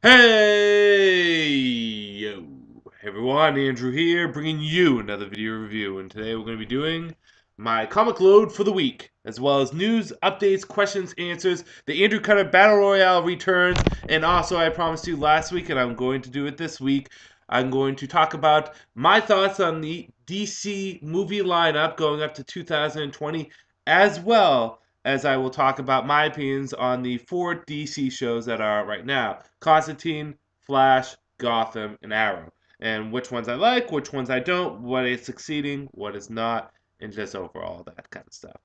Hey, yo, hey everyone, Andrew here, bringing you another video review, and today we're going to be doing my comic load for the week, as well as news, updates, questions, answers. The Andrewcutter Battle Royale returns, and also I promised you last week, and I'm going to do it this week. I'm going to talk about my thoughts on the DC movie lineup going up to 2020, as well as I will talk about my opinions on the four DC shows that are out right now: Constantine, Flash, Gotham, and Arrow. And which ones I like, which ones I don't, what is succeeding, what is not, and just overall that kind of stuff.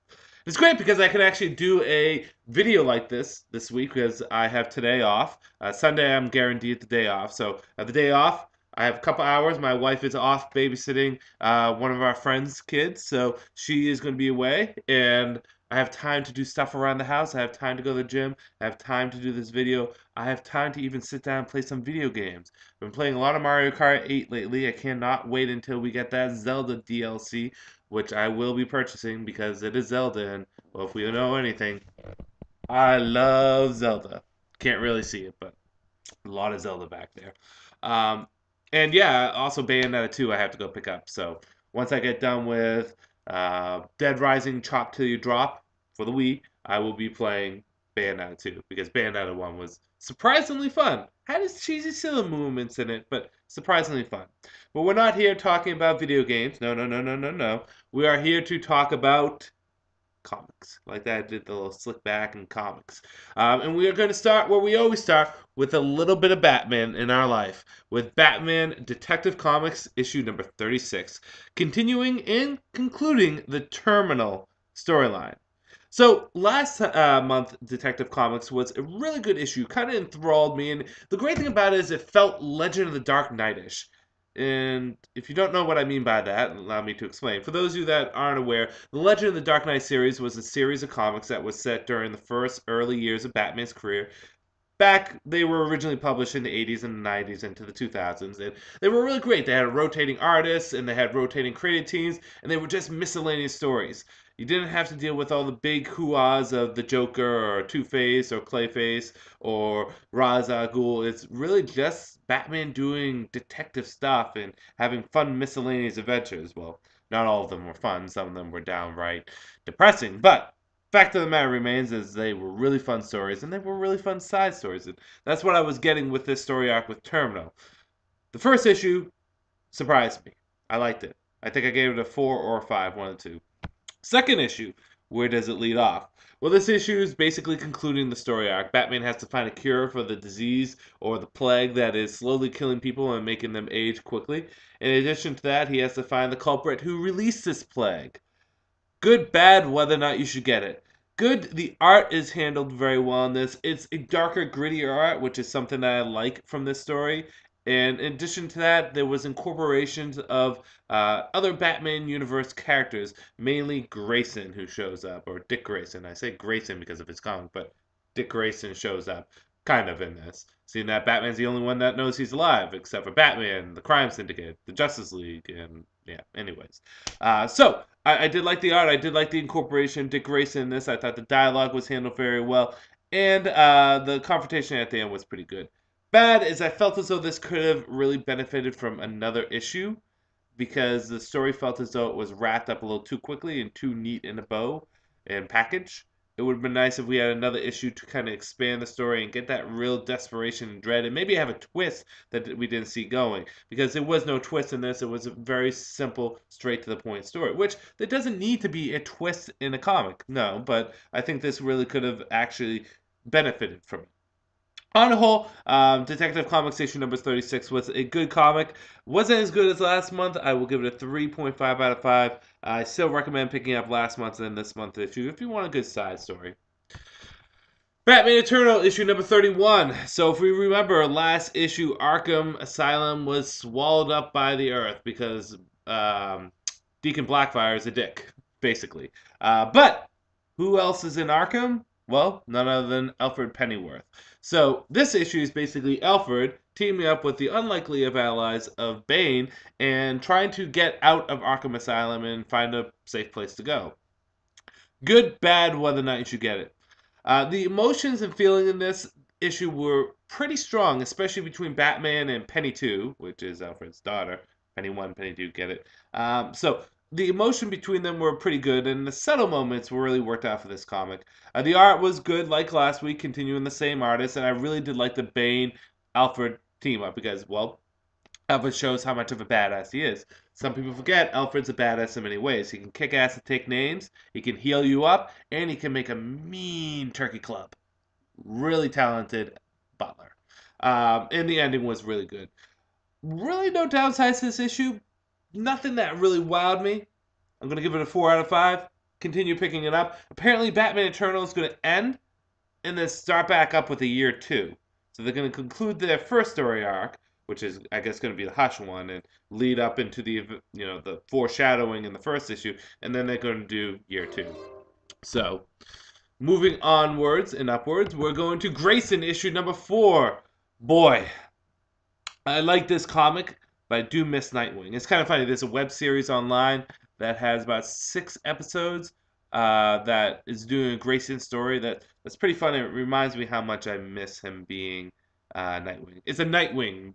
It's great because I can actually do a video like this week because I have today off. Sunday I'm guaranteed the day off. So the day off, I have a couple hours. My wife is off babysitting one of our friends' kids, so she is going to be away, and I have time to do stuff around the house. I have time to go to the gym. I have time to do this video. I have time to even sit down and play some video games. I've been playing a lot of Mario Kart 8 lately. I cannot wait until we get that Zelda DLC, which I will be purchasing because it is Zelda, and well, if we know anything, I love Zelda. Can't really see it, but a lot of Zelda back there. Um, and yeah, also Bayonetta 2 I have to go pick up. So once I get done with Dead Rising Chop Till You Drop for the Wii, I will be playing Bayonetta 2 because Bayonetta 1 was surprisingly fun. Had its cheesy silly moments in it, but surprisingly fun. But we're not here talking about video games. No, no, no, no, no, no. We are here to talk about comics. Like that, I did the little slick back in comics. And we are going to start where we always start, with a little bit of Batman in our life, with Batman Detective Comics issue number 36, continuing and concluding the Terminal storyline. So last month, Detective Comics was a really good issue, kind of enthralled me, and the great thing about it is it felt Legend of the Dark Knight-ish. And if you don't know what I mean by that, allow me to explain. For those of you that aren't aware, the Legend of the Dark Knight series was a series of comics that was set during the first early years of Batman's career. Back, they were originally published in the 80s and the 90s into the 2000s, and they were really great. They had rotating artists, and they had rotating creative teams, and they were just miscellaneous stories. You didn't have to deal with all the big hoo-ahs of the Joker or Two-Face or Clayface or Ra's al Ghul. It's really just Batman doing detective stuff and having fun miscellaneous adventures. Well, not all of them were fun. Some of them were downright depressing, but fact of the matter remains is they were really fun stories and they were really fun side stories, and that's what I was getting with this story arc with Terminal. The first issue surprised me. I liked it. I think I gave it a 4 or a 5, one of the two. Second issue, where does it lead off? Well, this issue is basically concluding the story arc. Batman has to find a cure for the disease or the plague that is slowly killing people and making them age quickly. In addition to that, he has to find the culprit who released this plague. Good, bad, whether or not you should get it. Good, the art is handled very well in this. It's a darker, grittier art, which is something that I like from this story. And in addition to that, there was incorporations of other Batman universe characters, mainly Grayson, who shows up, or Dick Grayson. I say Grayson because of his comic, but Dick Grayson shows up kind of in this. Seeing that Batman's the only one that knows he's alive, except for Batman, the Crime Syndicate, the Justice League, and yeah, anyways. I did like the art. I did like the incorporation of Dick Grayson in this. I thought the dialogue was handled very well. And the confrontation at the end was pretty good. Bad is I felt as though this could have really benefited from another issue because the story felt as though it was wrapped up a little too quickly and too neat in a bow and package. It would have been nice if we had another issue to kind of expand the story and get that real desperation and dread and maybe have a twist that we didn't see going, because there was no twist in this. It was a very simple, straight to the point story, which there doesn't need to be a twist in a comic, no, but I think this really could have actually benefited from it. On the whole, Detective Comics issue number 36 was a good comic. Wasn't as good as last month. I will give it a 3.5 out of 5. I still recommend picking up last month's and this month's issue if you want a good side story. Batman Eternal issue number 31. So if we remember, last issue, Arkham Asylum was swallowed up by the earth because Deacon Blackfire is a dick, basically. But who else is in Arkham? Well, none other than Alfred Pennyworth. So this issue is basically Alfred teaming up with the unlikely of allies of Bane and trying to get out of Arkham Asylum and find a safe place to go. Good, bad, whether or not you should get it. The emotions and feeling in this issue were pretty strong, especially between Batman and Penny 2, which is Alfred's daughter. Penny 1, Penny 2, get it? So the emotion between them were pretty good, and the subtle moments were really worked out for this comic. The art was good, like last week, continuing the same artist, and I really did like the Bane Alfred team up because, well, Alfred shows how much of a badass he is. Some people forget Alfred's a badass in many ways. He can kick ass and take names, he can heal you up, and he can make a mean turkey club. Really talented butler. And the ending was really good. Really no downsides to this issue. Nothing that really wowed me. I'm going to give it a 4 out of 5. Continue picking it up. Apparently Batman Eternal is going to end and then start back up with a year 2. So they're going to conclude their first story arc, which is, I guess, going to be the Hush one, and lead up into the, the foreshadowing in the first issue, and then they're going to do year 2. So, moving onwards and upwards, we're going to Grayson issue number 4. Boy, I like this comic, but I do miss Nightwing. It's kind of funny. There's a web series online that has about 6 episodes that is doing a Grayson story that's pretty fun. It reminds me how much I miss him being Nightwing. It's a Nightwing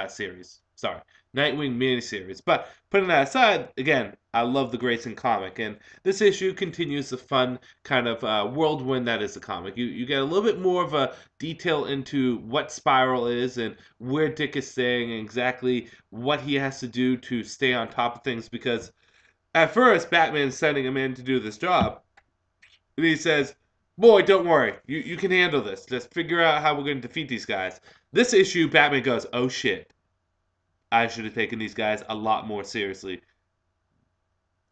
series. Sorry, Nightwing miniseries. But putting that aside, again, I love the Grayson comic, and this issue continues the fun kind of whirlwind that is the comic. You get a little bit more of a detail into what Spiral is and where Dick is staying and exactly what he has to do to stay on top of things, because at first Batman's sending him in to do this job, and he says, boy, don't worry, you can handle this. Just figure out how we're going to defeat these guys. This issue, Batman goes, oh shit, I should have taken these guys a lot more seriously.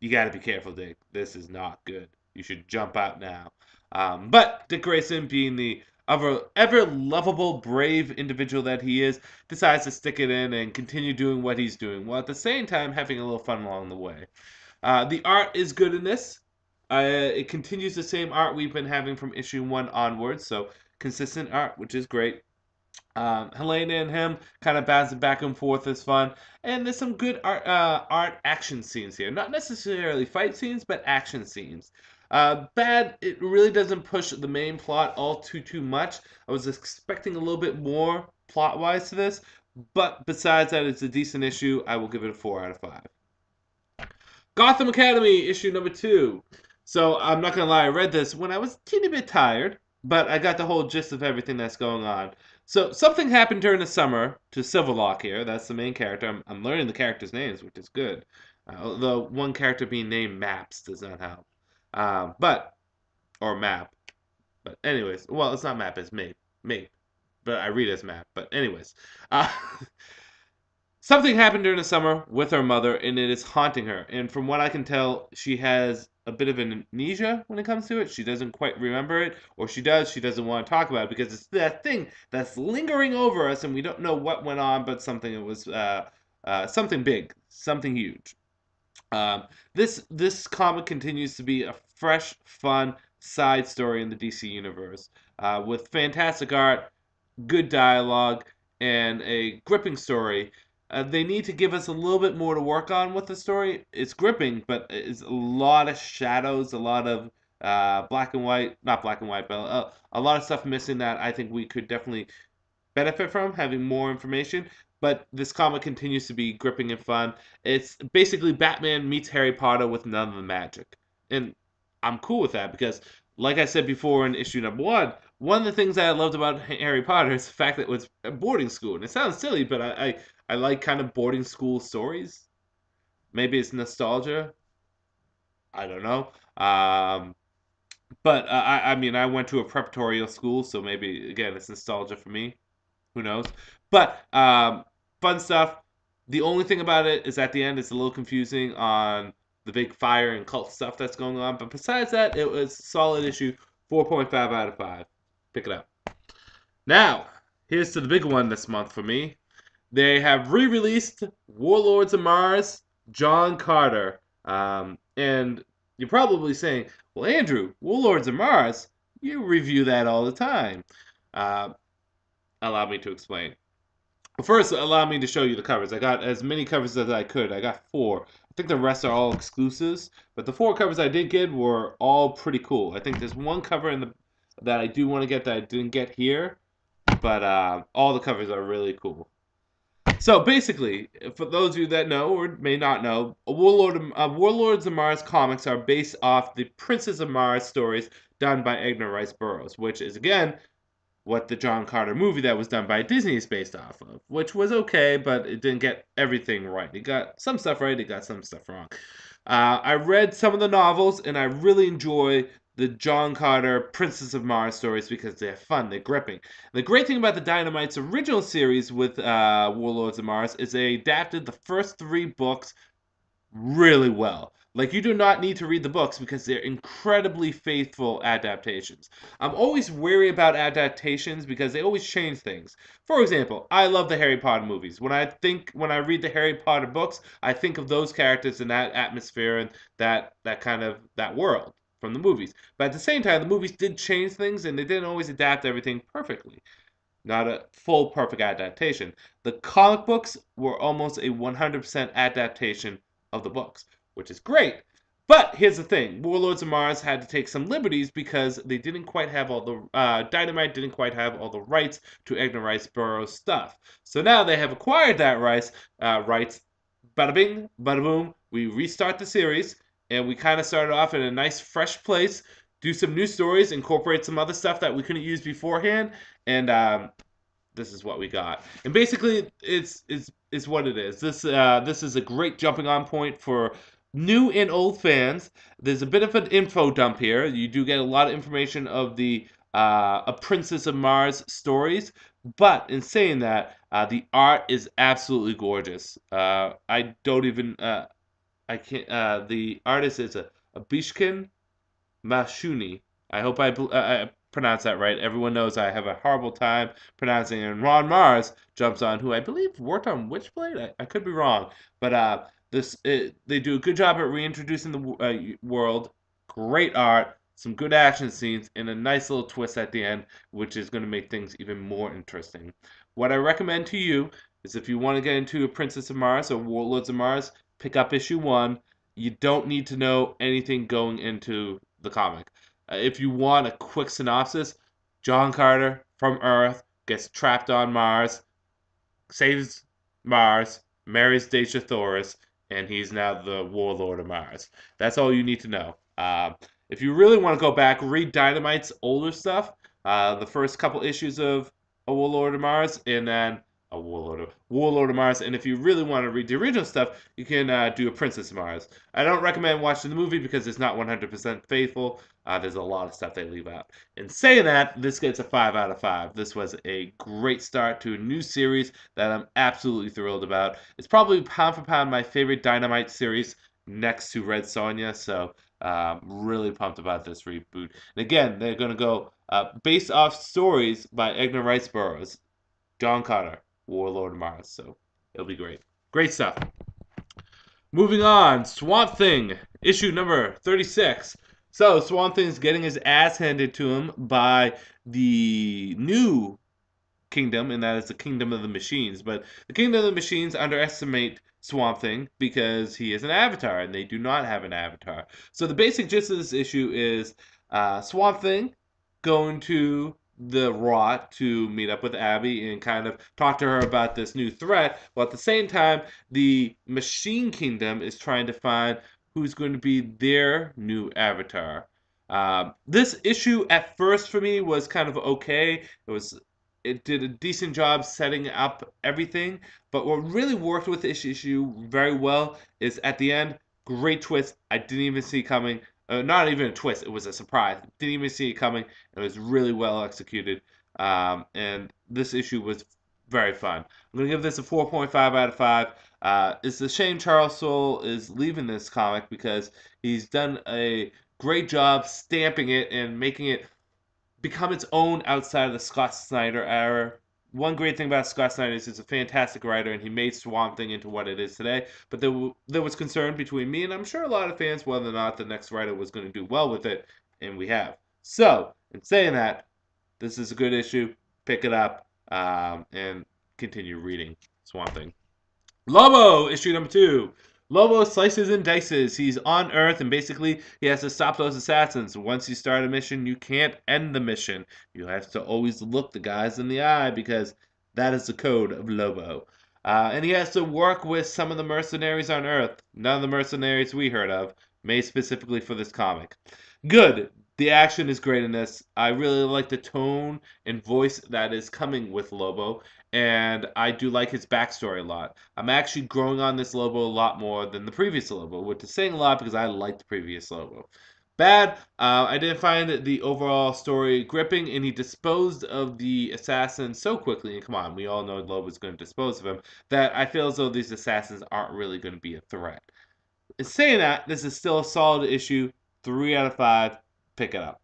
You got to be careful, Dick. This is not good. You should jump out now. But Dick Grayson, being the ever lovable, brave individual that he is, decides to stick it in and continue doing what he's doing, while at the same time having a little fun along the way. The art is good in this. It continues the same art we've been having from issue 1 onwards, so consistent art, which is great. Helena and him kind of bouncing back and forth is fun, and there's some good art action scenes here. Not necessarily fight scenes, but action scenes. Bad, it really doesn't push the main plot all too much. I was expecting a little bit more plot-wise to this, but besides that, it's a decent issue. I will give it a 4 out of 5. Gotham Academy, issue number 2. So, I'm not going to lie, I read this when I was a teeny bit tired, but I got the whole gist of everything that's going on. So, something happened during the summer to Silverlock here. That's the main character. I'm learning the characters' names, which is good. Although one character being named Maps does not help. Or Map. But anyways, well, it's not Map, it's Mape. Mape. But I read it as Map. But anyways. Something happened during the summer with her mother, and it is haunting her. And from what I can tell, she has a bit of an amnesia when it comes to it. She doesn't quite remember it, or she does, she doesn't want to talk about it, because it's that thing that's lingering over us, and we don't know what went on, but something it was something big, something huge. This comic continues to be a fresh, fun side story in the DC universe, with fantastic art, good dialogue, and a gripping story. They need to give us a little bit more to work on with the story. It's gripping, but it's a lot of shadows, a lot of black and white, not black and white, but a lot of stuff missing that I think we could definitely benefit from having more information. But this comic continues to be gripping and fun. It's basically Batman meets Harry Potter with none of the magic. And I'm cool with that because, like I said before in issue number 1, one of the things that I loved about Harry Potter is the fact that it was a boarding school. And it sounds silly, but I like kind of boarding school stories. Maybe it's nostalgia. I don't know. But I mean, I went to a preparatory school, so maybe, again, it's nostalgia for me. Who knows? But fun stuff. The only thing about it is at the end, it's a little confusing on the big fire and cult stuff that's going on. But besides that, it was a solid issue. 4.5 out of 5. Pick it up. Now, here's to the big one this month for me. They have re-released Warlords of Mars, John Carter. And you're probably saying, well, Andrew, Warlords of Mars, you review that all the time. Allow me to explain. Well, first, allow me to show you the covers. I got as many covers as I could. I got 4. I think the rest are all exclusives, but the 4 covers I did get were all pretty cool. I think there's one cover that I do want to get that I didn't get here. but all the covers are really cool. So basically, for those of you that know or may not know, Warlords of Mars comics are based off the Princess of Mars stories done by Edgar Rice Burroughs, which is again what the John Carter movie that was done by Disney is based off of, which was okay, but it didn't get everything right. It got some stuff right, it got some stuff wrong. I read some of the novels, and I really enjoy the John Carter Princess of Mars stories because they're fun, they're gripping. The great thing about the Dynamite's original series with Warlords of Mars is they adapted the first 3 books really well. Like, you do not need to read the books because they're incredibly faithful adaptations. I'm always wary about adaptations because they always change things. For example, I love the Harry Potter movies. When I read the Harry Potter books, I think of those characters and that atmosphere and that kind of that world from the movies. But at the same time, the movies did change things and they didn't always adapt everything perfectly. Not a full perfect adaptation. The comic books were almost a 100% adaptation of the books, which is great. But here's the thing: Warlords of Mars had to take some liberties because they didn't quite have all the Dynamite didn't quite have all the rights to Edgar Rice Burroughs stuff. So now they have acquired that rights. Bada bing, bada boom. We restart the series, and we kind of started off in a nice, fresh place. Do some new stories, incorporate some other stuff that we couldn't use beforehand, and this is what we got. And basically, it's what it is. This is a great jumping on point for new and old fans. There's a bit of an info dump here. You do get a lot of information of the A Princess of Mars stories, but in saying that, the art is absolutely gorgeous. I don't even I can't. The artist is a Bishkin Mashuni. I hope I pronounced that right. Everyone knows I have a horrible time pronouncing it. And Ron Mars jumps on, who I believe worked on Witchblade. I could be wrong, but they do a good job at reintroducing the world. Great art, some good action scenes, and a nice little twist at the end, which is going to make things even more interesting. What I recommend to you is if you want to get into a Princess of Mars or Warlords of Mars, pick up issue 1. You don't need to know anything going into the comic. If you want a quick synopsis, John Carter from Earth gets trapped on Mars, saves Mars, marries Deja Thoris, and he's now the warlord of Mars. That's all you need to know. If you really want to go back, read Dynamite's older stuff, the first couple issues of A Warlord of Mars, and then Warlord of Mars. And if you really want to read the original stuff, you can do A Princess of Mars. I don't recommend watching the movie because it's not 100% faithful. There's a lot of stuff they leave out. In saying that, this gets a 5 out of 5. This was a great start to a new series that I'm absolutely thrilled about. It's probably pound for pound my favorite Dynamite series next to Red Sonja, so really pumped about this reboot. And again, they're going to go based off stories by Edgar Rice Burroughs, John Carter, Warlord of Mars, so it'll be great. Great stuff. Moving on, Swamp Thing, issue number 36. So, Swamp Thing's getting his ass handed to him by the new kingdom, and that is the Kingdom of the Machines. But the Kingdom of the Machines underestimate Swamp Thing because he is an avatar, and they do not have an avatar. So the basic gist of this issue is Swamp Thing going to the Rot to meet up with Abby and kind of talk to her about this new threat, while at the same time, the Machine Kingdom is trying to find who's going to be their new avatar. This issue at first for me was kind of okay. It did a decent job setting up everything, but what really worked with this issue very well is at the end, great twist. I didn't even see coming. Not even a twist, it was a surprise. Didn't even see it coming. It was really well executed, and this issue was very fun. I'm going to give this a 4.5 out of 5. It's a shame Charles Soule is leaving this comic because he's done a great job stamping it and making it become its own outside of the Scott Snyder era. One great thing about Scott Snyder is he's a fantastic writer, and he made Swamp Thing into what it is today. But there was concern between me and I'm sure a lot of fans whether or not the next writer was going to do well with it, and we have. So, in saying that, this is a good issue. Pick it up and continue reading Swamp Thing. Lobo, issue number 2. Lobo slices and dices. He's on Earth, and basically he has to stop those assassins. Once you start a mission, you can't end the mission. You have to always look the guys in the eye because that is the code of Lobo. And he has to work with some of the mercenaries on Earth. None of the mercenaries we heard of, made specifically for this comic. Good. The action is great in this. I really like the tone and voice that is coming with Lobo, and I do like his backstory a lot. I'm actually growing on this Lobo a lot more than the previous Lobo, which is saying a lot because I liked the previous Lobo. Bad, I didn't find the overall story gripping, and he disposed of the assassin so quickly, and come on, we all know Lobo's going to dispose of him, that I feel as though these assassins aren't really going to be a threat. In saying that, this is still a solid issue, 3 out of 5, pick it up.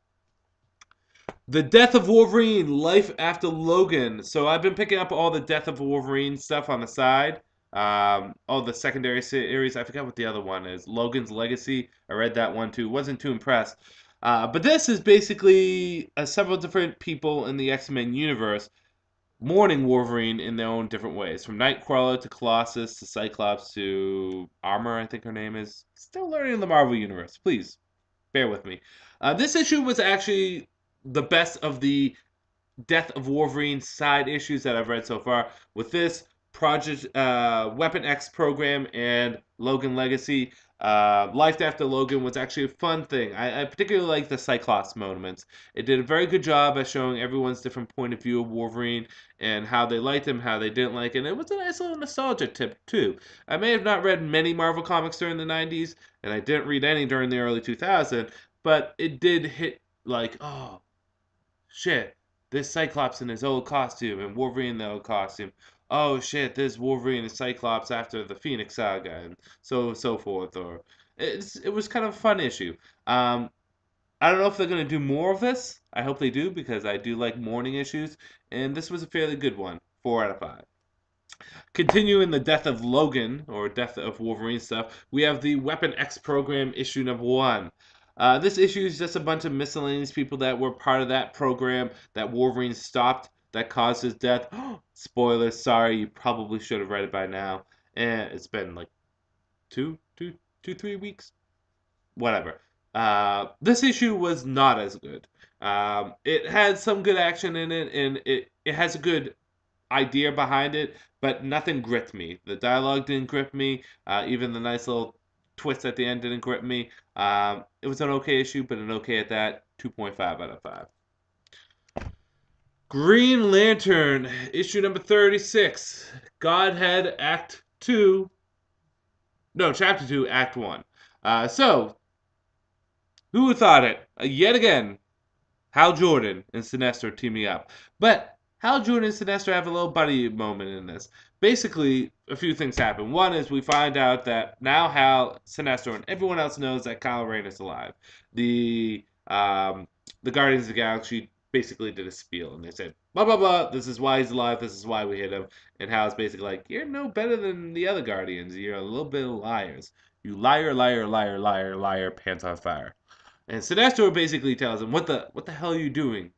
The Death of Wolverine, Life After Logan. So I've been picking up all the Death of Wolverine stuff on the side. All the secondary series. I forgot what the other one is. Logan's Legacy. I read that one too. Wasn't too impressed. But this is basically several different people in the X-Men universe mourning Wolverine in their own different ways. From Nightcrawler to Colossus to Cyclops to Armor, I think her name is. Still learning in the Marvel universe. Please, bear with me. This issue was actually the best of the Death of Wolverine side issues that I've read so far. With this, Project Weapon X program and Logan Legacy, Life After Logan was actually a fun thing. I particularly like the Cyclops moments. It did a very good job at showing everyone's different point of view of Wolverine and how they liked him, how they didn't like him. It was a nice little nostalgia tip, too. I may have not read many Marvel comics during the 90s, and I didn't read any during the early 2000s, but it did hit like, oh, shit, this Cyclops in his old costume and Wolverine in the old costume. Oh shit, this Wolverine and Cyclops after the Phoenix Saga and so forth. Or it was kind of a fun issue. I don't know if they're gonna do more of this. I hope they do because I do like morning issues, and this was a fairly good one. 4 out of 5. Continuing the Death of Logan, or Death of Wolverine stuff, we have the Weapon X program issue number 1. This issue is just a bunch of miscellaneous people that were part of that program that Wolverine stopped that caused his death. Spoilers, sorry, you probably should have read it by now. And it's been like 3 weeks? Whatever. This issue was not as good. It had some good action in it, and it has a good idea behind it, but nothing gripped me. The dialogue didn't grip me. Even the nice little twist at the end didn't grip me. It was an okay issue, but an okay at that. 2.5 out of 5. Green Lantern, issue number 36. Godhead, Act 2. No, Chapter 2, Act 1. So, who thought it? Yet again, Hal Jordan and Sinestro teaming up. But Hal Jordan and Sinestro have a little buddy moment in this. Basically, a few things happen. One is we find out that now Hal, Sinestro, and everyone else knows that Kyle Rayner is alive. The Guardians of the Galaxy basically did a spiel, and they said, blah, blah, blah, this is why he's alive, this is why we hit him. And Hal's basically like, you're no better than the other Guardians. You're a little bit of liars. You liar, liar, liar, liar, liar, pants on fire. And Sinestro basically tells him, what the hell are you doing,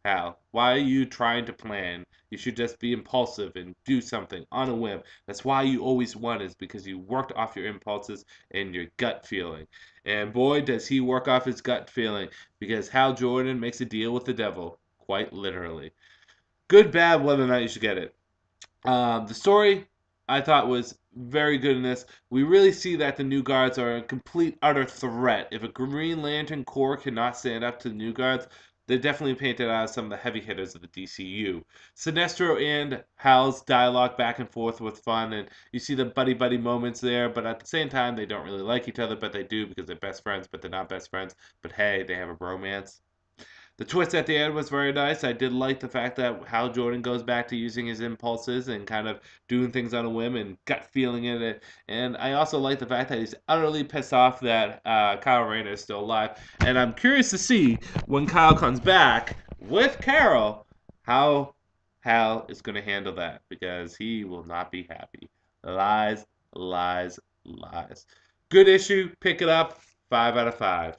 Hal? Why are you trying to plan? You should just be impulsive and do something on a whim. That's why you always won, is because you worked off your impulses and your gut feeling. And boy, does he work off his gut feeling, because Hal Jordan makes a deal with the devil, quite literally. Good, bad, whether or not you should get it. The story, I thought, was very good in this. We really see that the New Guards are a complete, utter threat. If a Green Lantern Corps cannot stand up to the New Guards, they're definitely painted out as some of the heavy hitters of the DCU. Sinestro and Hal's dialogue back and forth was fun, and you see the buddy-buddy moments there, but at the same time, they don't really like each other, but they do because they're best friends, but they're not best friends. But hey, they have a bromance. The twist at the end was very nice. I did like the fact that Hal Jordan goes back to using his impulses and kind of doing things on a whim and gut feeling in it. And I also like the fact that he's utterly pissed off that Kyle Rayner is still alive. And I'm curious to see when Kyle comes back with Carol how Hal is going to handle that, because he will not be happy. Lies, lies, lies. Good issue. Pick it up. 5 out of 5.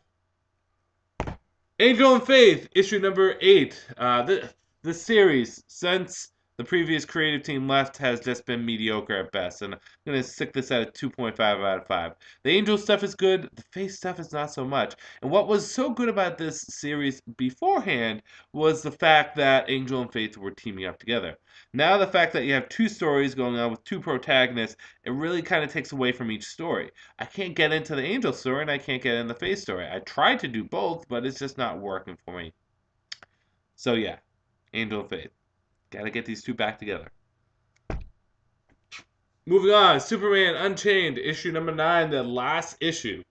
Angel and Faith, issue number 8. This series, since The previous creative team left has just been mediocre at best, and I'm going to stick this at a 2.5 out of 5. The Angel stuff is good, the Face stuff is not so much. And what was so good about this series beforehand was the fact that Angel and Faith were teaming up together. Now the fact that you have two stories going on with two protagonists, it really kind of takes away from each story. I can't get into the Angel story and I can't get in the Faith story. I tried to do both, but it's just not working for me. So yeah, Angel and Faith. Gotta get these two back together. Moving on, Superman Unchained, issue number 9, the last issue.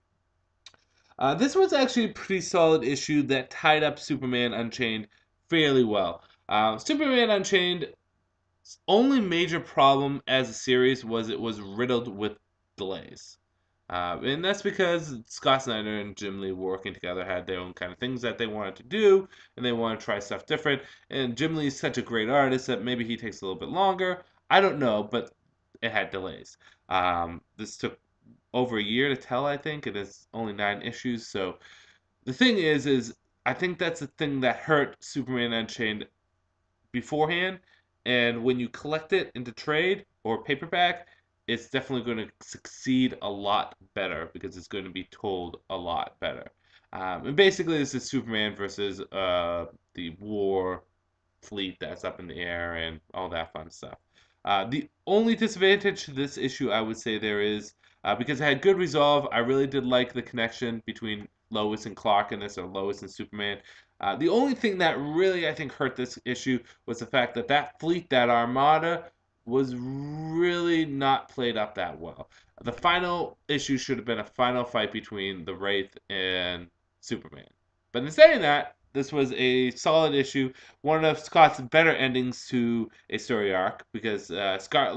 This was actually a pretty solid issue that tied up Superman Unchained fairly well. Superman Unchained only major problem as a series was it was riddled with delays. And that's because Scott Snyder and Jim Lee working together had their own kind of things that they wanted to do, and they wanted to try stuff different. And Jim Lee's such a great artist that maybe he takes a little bit longer. I don't know, but it had delays. This took over a year to tell, I think. It is only 9 issues. So the thing is I think that's the thing that hurt Superman Unchained beforehand, and when you collect it into trade or paperback, it's definitely going to succeed a lot better because it's going to be told a lot better. And basically, this is Superman versus the war fleet that's up in the air and all that fun stuff. The only disadvantage to this issue, I would say, there is because it had good resolve. I really did like the connection between Lois and Clark in this, or Lois and Superman. The only thing that really, I think, hurt this issue was the fact that that fleet, that armada, was really not played up that well. The final issue should have been a final fight between the Wraith and Superman. But in saying that, this was a solid issue, one of Scott's better endings to a story arc, because Scott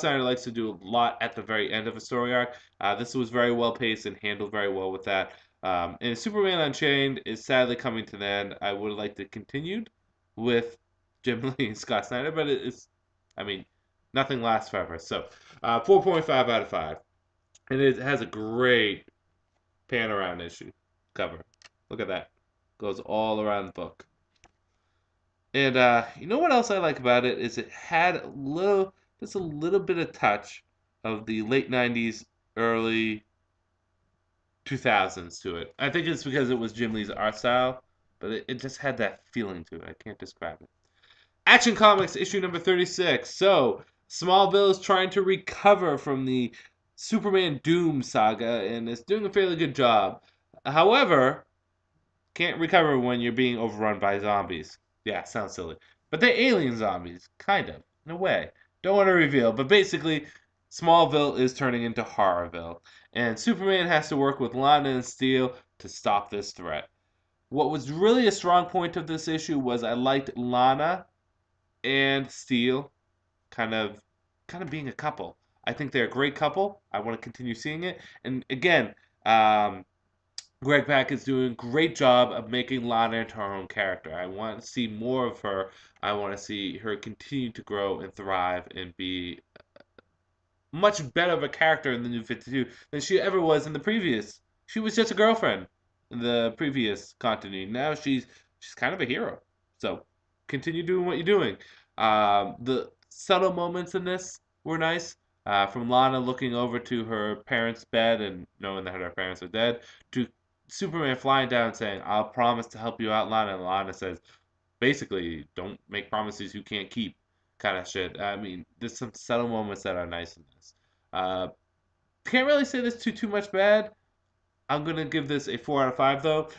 Snyder likes to do a lot at the very end of a story arc. This was very well paced and handled very well with that. And Superman Unchained is sadly coming to an end. I would have liked to continued with Jim Lee and Scott Snyder, but I mean, nothing lasts forever. So, 4.5 out of 5. And it has a great pan around issue cover. Look at that. Goes all around the book. And you know what else I like about it is it had just a little bit of touch of the late 90s, early 2000s to it. I think it's because it was Jim Lee's art style, but it just had that feeling to it. I can't describe it. Action Comics issue number 36. So, Smallville is trying to recover from the Superman Doom saga, and it's doing a fairly good job. However, can't recover when you're being overrun by zombies. Yeah, sounds silly. But they're alien zombies, kind of, in a way. Don't want to reveal, but basically, Smallville is turning into Horrorville, and Superman has to work with Lana and Steel to stop this threat. What was really a strong point of this issue was I liked Lana and Steel kind of being a couple. I think they're a great couple. I want to continue seeing it. And again, Greg Pak is doing a great job of making Lana into her own character. I want to see more of her. I want to see her continue to grow and thrive and be much better of a character in the New 52 than she ever was in the previous. She was just a girlfriend in the previous continuity. Now she's kind of a hero. So continue doing what you're doing. The subtle moments in this were nice. From Lana looking over to her parents' bed and knowing that her parents are dead, to Superman flying down and saying, "I'll promise to help you out, Lana." And Lana says, basically, "Don't make promises you can't keep," kind of shit. I mean, there's some subtle moments that are nice in this. Can't really say this too much bad. I'm gonna give this a 4 out of 5 though.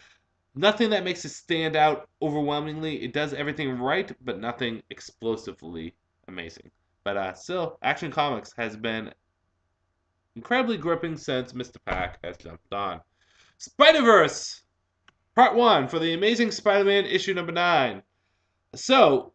Nothing that makes it stand out overwhelmingly. It does everything right, but nothing explosively amazing. But still, Action Comics has been incredibly gripping since Mr. Pack has jumped on. Spider-Verse, Part 1 for the Amazing Spider-Man issue number 9. So,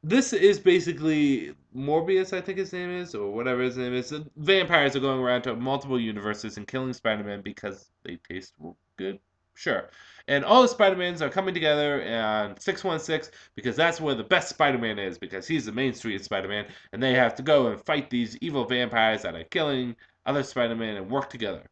this is basically Morbius, I think his name is, or whatever his name is. Vampires are going around to multiple universes and killing Spider-Man because they taste good. Sure. And all the Spider-Mans are coming together on 616 because that's where the best Spider-Man is, because he's the Main Street Spider-Man, and they have to go and fight these evil vampires that are killing other Spider-Man and work together.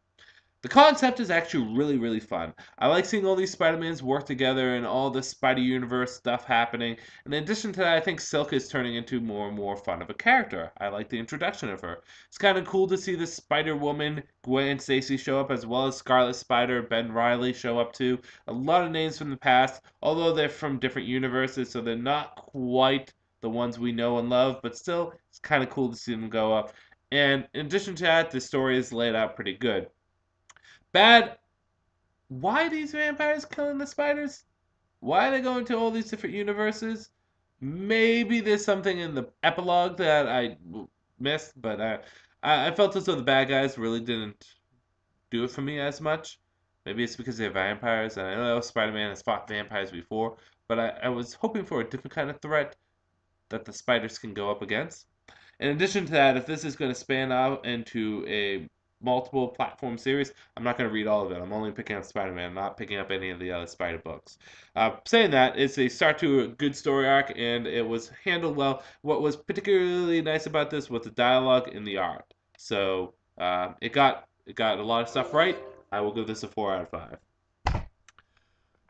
The concept is actually really, really fun. I like seeing all these Spider-Mans work together and all the Spidey-Universe stuff happening. And in addition to that, I think Silk is turning into more and more fun of a character. I like the introduction of her. It's kind of cool to see the Spider-Woman, Gwen Stacy show up, as well as Scarlet Spider, Ben Reilly show up too. A lot of names from the past, although they're from different universes, so they're not quite the ones we know and love, but still, it's kind of cool to see them go up. And in addition to that, the story is laid out pretty good. Bad. Why are these vampires killing the spiders? Why are they going to all these different universes? Maybe there's something in the epilogue that I missed, but I felt as though the bad guys really didn't do it for me as much. Maybe it's because they're vampires, and I know Spider-Man has fought vampires before, but I was hoping for a different kind of threat that the spiders can go up against. In addition to that, if this is going to span out into a multiple platform series, I'm not going to read all of it. I'm only picking up Spider-Man. I'm not picking up any of the other Spider books. Saying that, it's a start to a good story arc, and it was handled well. What was particularly nice about this was the dialogue and the art. So it got a lot of stuff right. I will give this a 4 out of 5.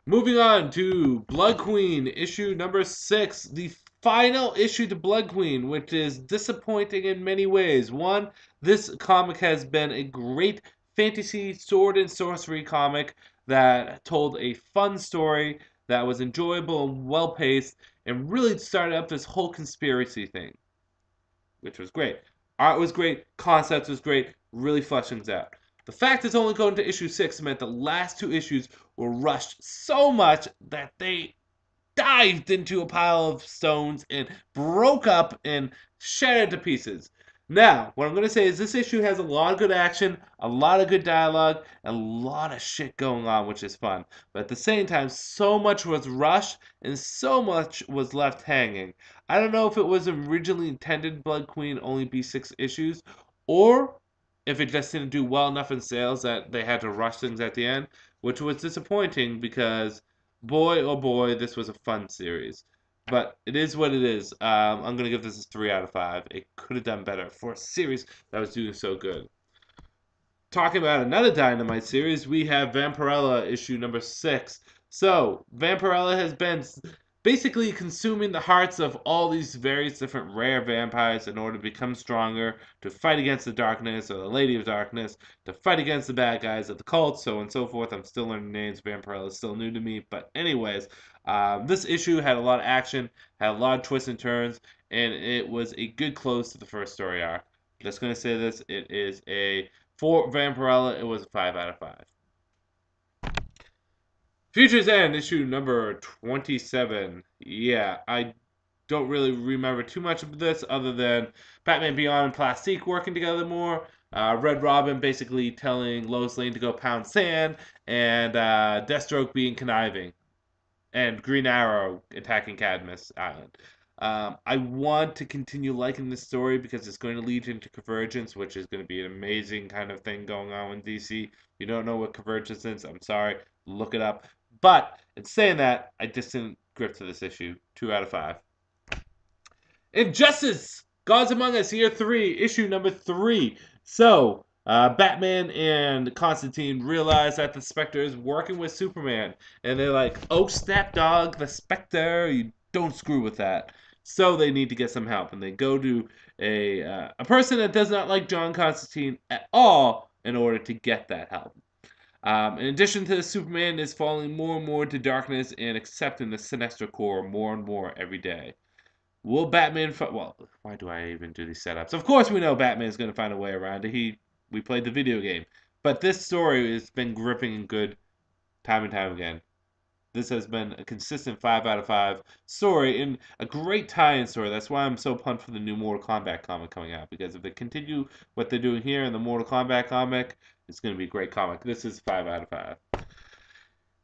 Moving on to Blood Queen, issue number 6, the final issue to Blood Queen, which is disappointing in many ways. One, this comic has been a great fantasy sword and sorcery comic that told a fun story that was enjoyable and well-paced and really started up this whole conspiracy thing, which was great. Art was great, concept was great, really fleshed things out. The fact it's only going to issue 6 meant the last 2 issues were rushed so much that they dived into a pile of stones and broke up and shattered to pieces. Now, what I'm going to say is this issue has a lot of good action, a lot of good dialogue, and a lot of shit going on, which is fun. But at the same time, so much was rushed and so much was left hanging. I don't know if it was originally intended Blood Queen only be 6 issues, or if it just didn't do well enough in sales that they had to rush things at the end, which was disappointing because boy oh boy, this was a fun series. But it is what it is. I'm going to give this a 3 out of 5. It could have done better for a series that was doing so good. Talking about another Dynamite series, we have Vampirella issue number 6. So, Vampirella has been basically consuming the hearts of all these various different rare vampires in order to become stronger, to fight against the darkness or the Lady of Darkness, to fight against the bad guys of the cult, so on and so forth. I'm still learning names. Vampirella is still new to me. But anyways, this issue had a lot of action, had a lot of twists and turns, and it was a good close to the first story arc. Just going to say this, it is for Vampirella, it was a 5 out of 5. Future's End, issue number 27. Yeah, I don't really remember too much of this other than Batman Beyond and Plastique working together more. Red Robin basically telling Lois Lane to go pound sand, and Deathstroke being conniving, and Green Arrow attacking Cadmus Island. I want to continue liking this story because it's going to lead into Convergence, which is going to be an amazing kind of thing going on in DC. If you don't know what Convergence is, I'm sorry, look it up. But in saying that, I just didn't grip to this issue. 2 out of 5. Injustice! Gods Among Us, Year 3, issue number 3. So, Batman and Constantine realize that the Spectre is working with Superman. And they're like, oh, snap dog, the Spectre, you don't screw with that. So they need to get some help. And they go to a person that does not like John Constantine at all in order to get that help. In addition to this, Superman is falling more and more into darkness and accepting the Sinestro Corps more and more every day. Will Batman? Well, why do I even do these setups? Of course, we know Batman's going to find a way around it. We played the video game, but this story has been gripping and good time and time again. This has been a consistent 5 out of 5 story and a great tie-in story. That's why I'm so pumped for the new Mortal Kombat comic coming out, because if they continue what they're doing here in the Mortal Kombat comic, it's going to be a great comic. This is 5 out of 5.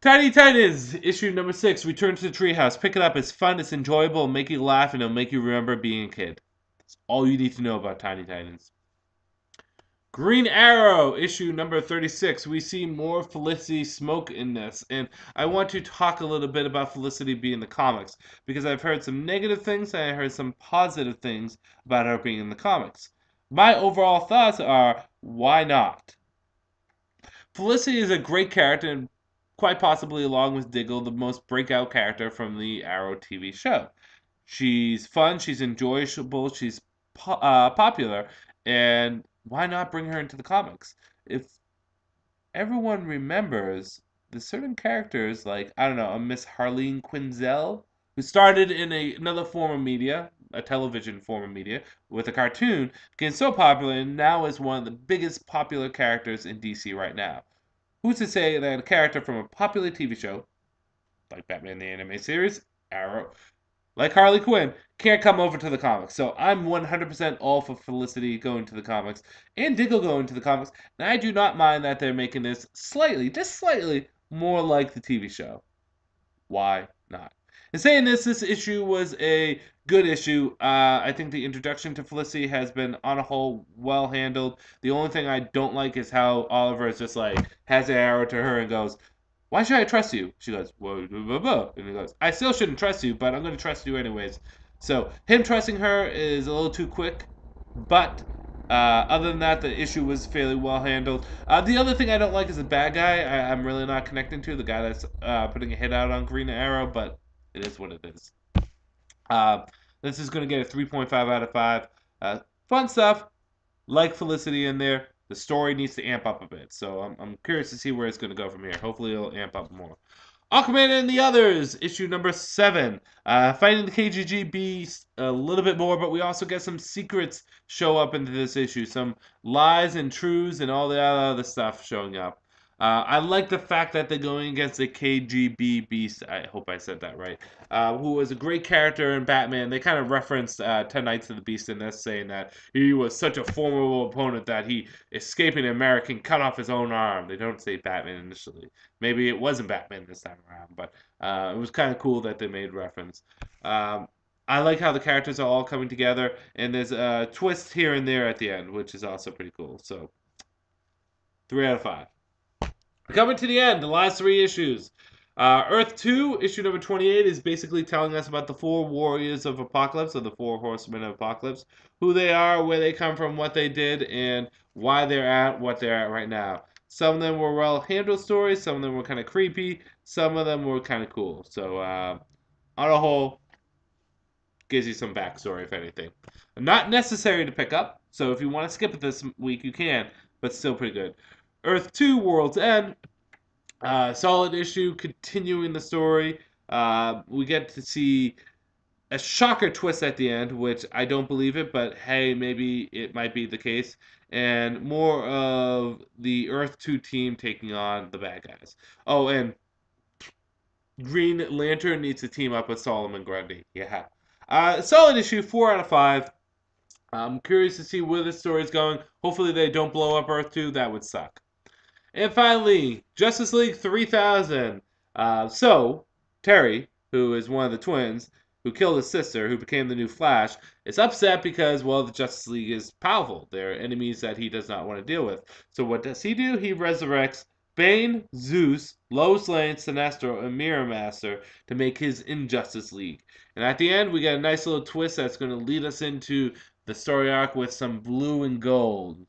Tiny Titans, issue number 6, Return to the Treehouse. Pick it up. It's fun, it's enjoyable, it'll make you laugh, and it'll make you remember being a kid. That's all you need to know about Tiny Titans. Green Arrow, issue number 36. We see more Felicity Smoke in this, and I want to talk a little bit about Felicity being in the comics, because I've heard some negative things and I heard some positive things about her being in the comics. My overall thoughts are, why not? Felicity is a great character and quite possibly, along with Diggle, the most breakout character from the Arrow TV show. She's fun, she's enjoyable, she's popular, and why not bring her into the comics? If everyone remembers, there's certain characters like, I don't know, a Miss Harleen Quinzel, who started in another form of media, a television form of media, with a cartoon, became so popular and now is one of the biggest popular characters in DC right now. Who's to say that a character from a popular TV show, like Batman the Anime Series, Arrow, like Harley Quinn, can't come over to the comics? So I'm 100% all for Felicity going to the comics and Diggle going to the comics, and I do not mind that they're making this slightly, just slightly, more like the TV show. Why not? In saying this issue was a good issue. I think the introduction to Felicity has been, on a whole, well handled. The only thing I don't like is how Oliver is just like, has an arrow to her and goes, "Why should I trust you?" She goes, "Whoa, blah, blah, blah." And he goes, "I still shouldn't trust you, but I'm going to trust you anyways." So him trusting her is a little too quick, but other than that, the issue was fairly well handled. The other thing I don't like is the bad guy. I'm really not connecting to the guy that's putting a hit out on Green Arrow, but it is what it is. Uh, this is going to get a 3.5 out of 5. Fun stuff, like Felicity in there. The story needs to amp up a bit, so I'm curious to see where it's going to go from here. Hopefully, it'll amp up more. Aquaman and the Others, issue number 7. Fighting the KGB beast a little bit more, but we also get some secrets show up into this issue. Some lies and truths and all the other stuff showing up. I like the fact that they're going against the KGB beast. I hope I said that right. Who was a great character in Batman. They kind of referenced 10 Nights of the Beast in this, saying that he was such a formidable opponent that he, escaping American, cut off his own arm. They don't say Batman initially. Maybe it wasn't Batman this time around, but it was kind of cool that they made reference. I like how the characters are all coming together, and there's a twist here and there at the end, which is also pretty cool. So, 3 out of 5. Coming to the end, the last 3 issues. Earth 2, issue number 28, is basically telling us about the 4 warriors of Apocalypse, or the 4 horsemen of Apocalypse, who they are, where they come from, what they did, and why they're at what they're at right now. Some of them were well-handled stories, some of them were kind of creepy, some of them were kind of cool. So, on a whole, gives you some backstory, if anything. Not necessary to pick up, so if you want to skip it this week, you can, but still pretty good. Earth 2, World's End. Solid issue, continuing the story. We get to see a shocker twist at the end, which I don't believe it, but hey, maybe it might be the case. And more of the Earth 2 team taking on the bad guys. Oh, and Green Lantern needs to team up with Solomon Grundy. Yeah. Solid issue, 4 out of 5. I'm curious to see where this story is going. Hopefully they don't blow up Earth 2. That would suck. And finally, Justice League 3000. So, Terry, who is one of the twins, who killed his sister, who became the new Flash, is upset because, well, the Justice League is powerful. They're enemies that he does not want to deal with. So what does he do? He resurrects Bane, Zeus, Lois Lane, Sinestro, and Mirror Master to make his Injustice League. And at the end, we get a nice little twist that's going to lead us into the story arc with some blue and gold.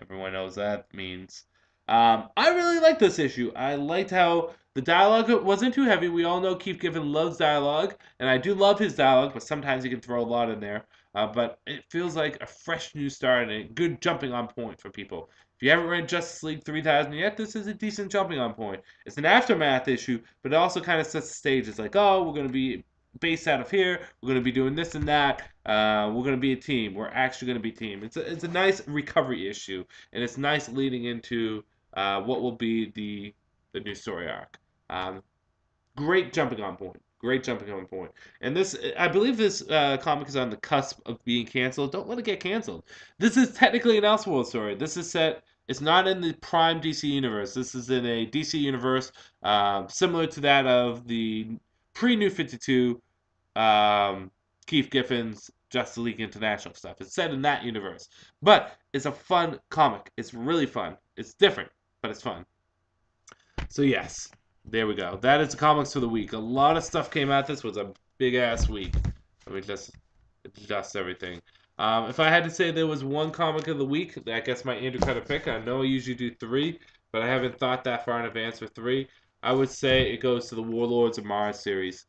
Everyone knows that means. I really liked this issue. I liked how the dialogue wasn't too heavy. We all know Keith Giffen loves dialogue, and I do love his dialogue, but sometimes he can throw a lot in there. But it feels like a fresh new start and a good jumping on point for people. If you haven't read Justice League 3000 yet, this is a decent jumping on point. It's an aftermath issue, but it also kind of sets the stage. It's like, oh, we're going to be based out of here. We're going to be doing this and that. We're going to be a team. We're actually going to be a team. It's a nice recovery issue, and it's nice leading into what will be the new story arc. Great jumping on point. Great jumping on point. And this, I believe this comic is on the cusp of being canceled. Don't let it get canceled. This is technically an Elseworld story. This is set, it's not in the prime DC universe. This is in a DC universe similar to that of the pre-New 52 Keith Giffen's Justice League International stuff. It's set in that universe. But it's a fun comic. It's really fun. It's different, but it's fun. So yes, there we go. That is the comics for the week. A lot of stuff came out. This was a big-ass week. Let me just adjust everything. If I had to say there was one comic of the week, I guess my Andrewcutter pick. I know I usually do 3, but I haven't thought that far in advance for 3. I would say it goes to the Warlords of Mars series.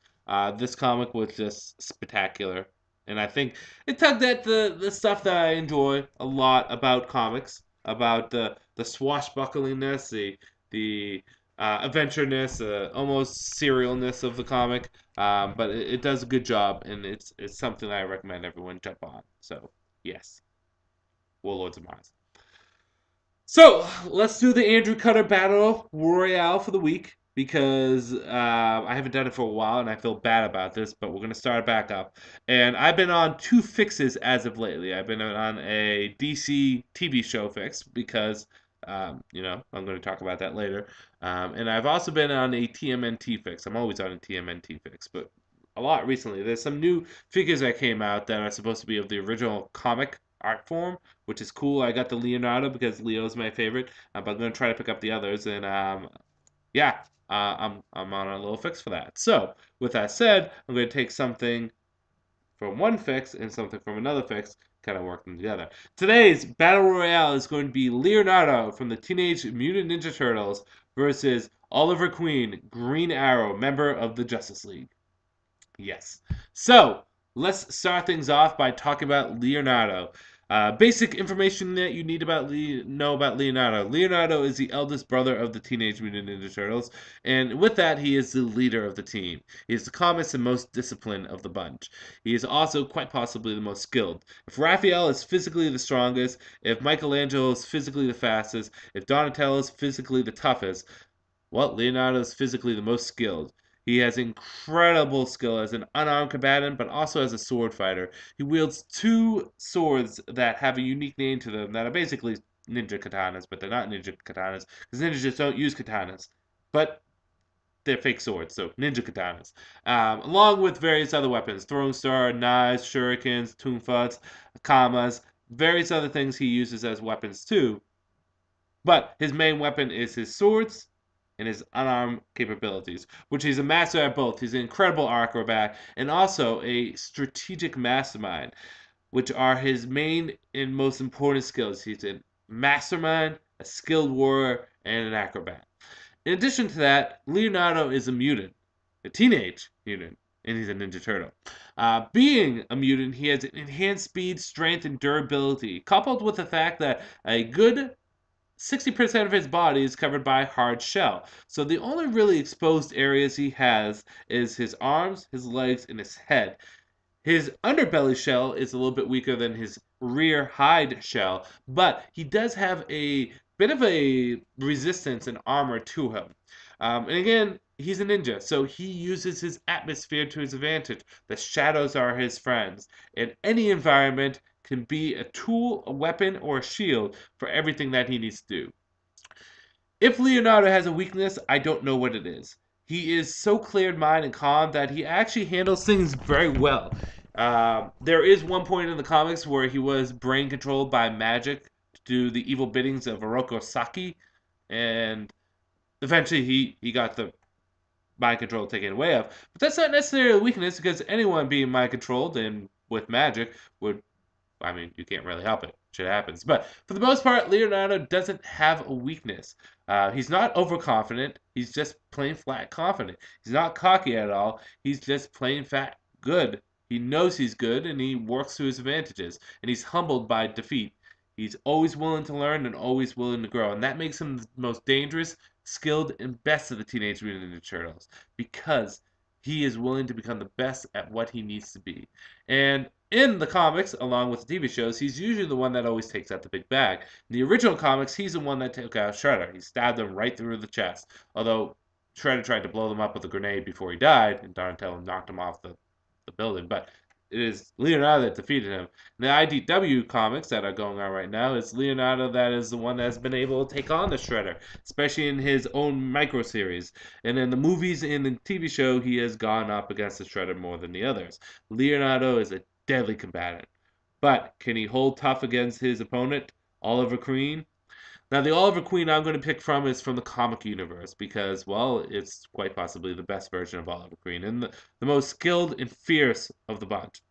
This comic was just spectacular, and I think it tugged at the stuff that I enjoy a lot about comics, about the swashbucklingness, the adventureness, almost serialness of the comic. But it does a good job, and it's something that I recommend everyone jump on. So yes, Warlords of Mars. So let's do the Andrewcutter Battle Royale for the week because I haven't done it for a while and I feel bad about this, but we're gonna start it back up. And I've been on 2 fixes as of lately. I've been on a DC TV show fix because I'm going to talk about that later. And I've also been on a TMNT fix. I'm always on a TMNT fix, but a lot recently. There's some new figures that came out that are supposed to be of the original comic art form, which is cool. I got the Leonardo because Leo's my favorite, but I'm gonna try to pick up the others, and yeah, I'm on a little fix for that. So with that said, I'm gonna take something from one fix and something from another fix, kind of work them together. Today's battle royale is going to be Leonardo from the Teenage Mutant Ninja Turtles versus Oliver Queen, Green Arrow, member of the Justice League. Yes. So let's start things off by talking about Leonardo. Basic information that you need about know about Leonardo. Leonardo is the eldest brother of the Teenage Mutant Ninja Turtles, and with that, he is the leader of the team. He is the calmest and most disciplined of the bunch. He is also quite possibly the most skilled. If Raphael is physically the strongest, if Michelangelo is physically the fastest, if Donatello is physically the toughest, well, Leonardo is physically the most skilled. He has incredible skill as an unarmed combatant, but also as a sword fighter. He wields 2 swords that have a unique name to them that are basically ninja katanas, but they're not ninja katanas because ninjas just don't use katanas. But they're fake swords, so ninja katanas. Along with various other weapons, throwing star, knives, shurikens, tunfuts, kamas, various other things he uses as weapons too. But his main weapon is his swords and his unarmed capabilities, which he's a master at both. He's an incredible acrobat and also a strategic mastermind, which are his main and most important skills. He's a mastermind, a skilled warrior, and an acrobat. In addition to that, Leonardo is a mutant, a teenage mutant, and he's a Ninja Turtle. Being a mutant, he has enhanced speed, strength, and durability, coupled with the fact that a good 60% of his body is covered by hard shell. So the only really exposed areas he has is his arms, his legs, and his head. His underbelly shell is a little bit weaker than his rear hide shell, but he does have a bit of a resistance and armor to him. And again, he's a ninja, so he uses his atmosphere to his advantage. The shadows are his friends. In any environment, can be a tool, a weapon, or a shield for everything that he needs to do. If Leonardo has a weakness, I don't know what it is. He is so clear in mind and calm that he actually handles things very well. There is one point in the comics where he was brain controlled by magic to do the evil biddings of Oroku Saki, and eventually he got the mind control taken away of. But that's not necessarily a weakness because anyone being mind controlled and with magic would, I mean, you can't really help it. Shit happens. But for the most part, Leonardo doesn't have a weakness. He's not overconfident. He's just plain flat confident. He's not cocky at all. He's just plain fat good. He knows he's good and he works to his advantages. And he's humbled by defeat. He's always willing to learn and always willing to grow. And that makes him the most dangerous, skilled, and best of the Teenage Mutant Ninja Turtles. Because he is willing to become the best at what he needs to be. And in the comics, along with the TV shows, he's usually the one that always takes out the big bag. In the original comics, he's the one that took out Shredder. He stabbed him right through the chest. Although Shredder tried to blow them up with a grenade before he died, and Donatello knocked him off the building. But it is Leonardo that defeated him. In the IDW comics that are going on right now, it's Leonardo that is the one that's been able to take on the Shredder, especially in his own micro series. And in the movies and the TV show, he has gone up against the Shredder more than the others. Leonardo is a deadly combatant. But can he hold tough against his opponent, Oliver Queen? Now, the Oliver Queen I'm going to pick from is from the comic universe because, well, it's quite possibly the best version of Oliver Queen and the most skilled and fierce of the bunch.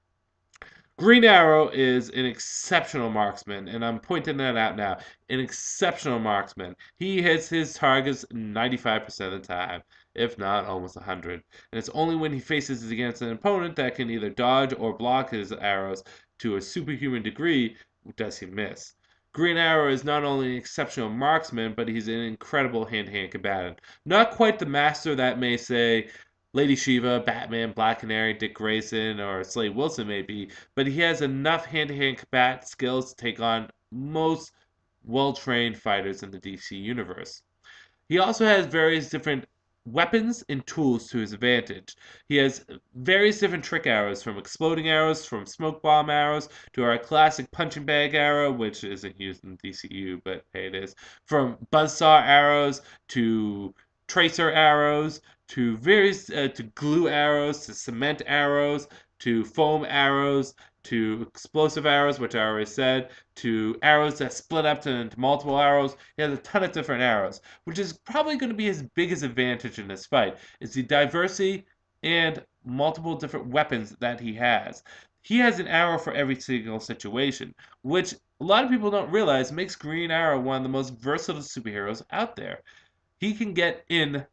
Green Arrow is an exceptional marksman, and I'm pointing that out now. An exceptional marksman. He hits his targets 95% of the time, if not almost 100. And it's only when he faces against an opponent that can either dodge or block his arrows to a superhuman degree does he miss. Green Arrow is not only an exceptional marksman, but he's an incredible hand-to-hand combatant. Not quite the master that may say Lady Shiva, Batman, Black Canary, Dick Grayson, or Slade Wilson may be, but he has enough hand-to-hand combat skills to take on most well-trained fighters in the DC universe. He also has various different weapons and tools to his advantage. He has various different trick arrows, from exploding arrows, from smoke bomb arrows, to our classic punching bag arrow, which isn't used in DCU, but hey, it is. From buzzsaw arrows to tracer arrows to various to glue arrows to cement arrows to foam arrows to explosive arrows, which I already said, to arrows that split up into multiple arrows. He has a ton of different arrows, which is probably going to be his biggest advantage in this fight, is the diversity and multiple different weapons that he has. He has an arrow for every single situation, which a lot of people don't realize makes Green Arrow one of the most versatile superheroes out there. He can get in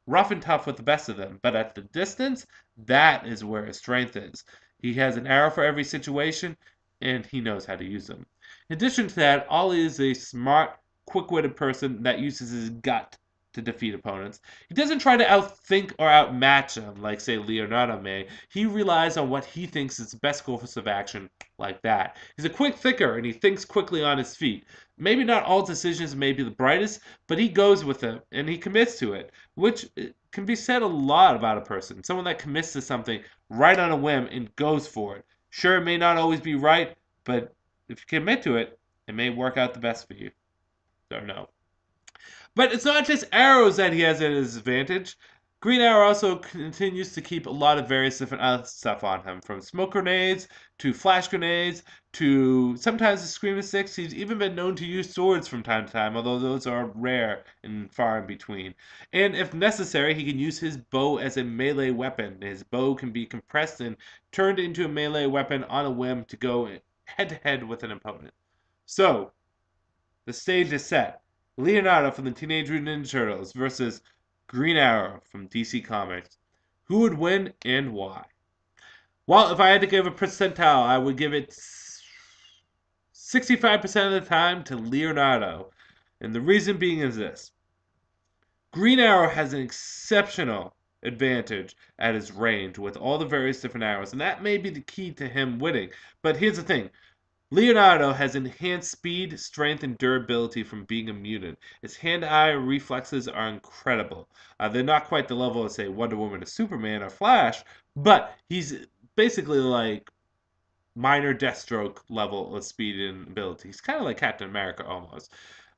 rough and tough with the best of them, but at the distance, that is where his strength is. He has an arrow for every situation, and he knows how to use them. In addition to that, Ollie is a smart, quick-witted person that uses his gut to defeat opponents. He doesn't try to outthink or outmatch them like, say, Leonardo may. He relies on what he thinks is the best course of action, like that. He's a quick thinker, and he thinks quickly on his feet. Maybe not all decisions may be the brightest, but he goes with them, and he commits to it, which can be said a lot about a person. Someone that commits to something right on a whim and goes for it. Sure, it may not always be right, but if you commit to it, it may work out the best for you. Don't know. But it's not just arrows that he has at his advantage. Green Arrow also continues to keep a lot of various different other stuff on him, from smoke grenades to flash grenades to sometimes the screaming sticks. He's even been known to use swords from time to time, although those are rare and far in between. And if necessary, he can use his bow as a melee weapon. His bow can be compressed and turned into a melee weapon on a whim to go head to head with an opponent. So, the stage is set. Leonardo from the Teenage Mutant Ninja Turtles versus Green Arrow from DC Comics. Who would win and why? Well, if I had to give a percentile, I would give it 65% of the time to Leonardo. And the reason being is this. Green Arrow has an exceptional advantage at his range with all the various different arrows, and that may be the key to him winning. But here's the thing. Leonardo has enhanced speed, strength, and durability from being a mutant. His hand-eye reflexes are incredible. They're not quite the level of, say, Wonder Woman or Superman or Flash, but he's basically like minor Deathstroke level of speed and ability. He's kind of like Captain America almost.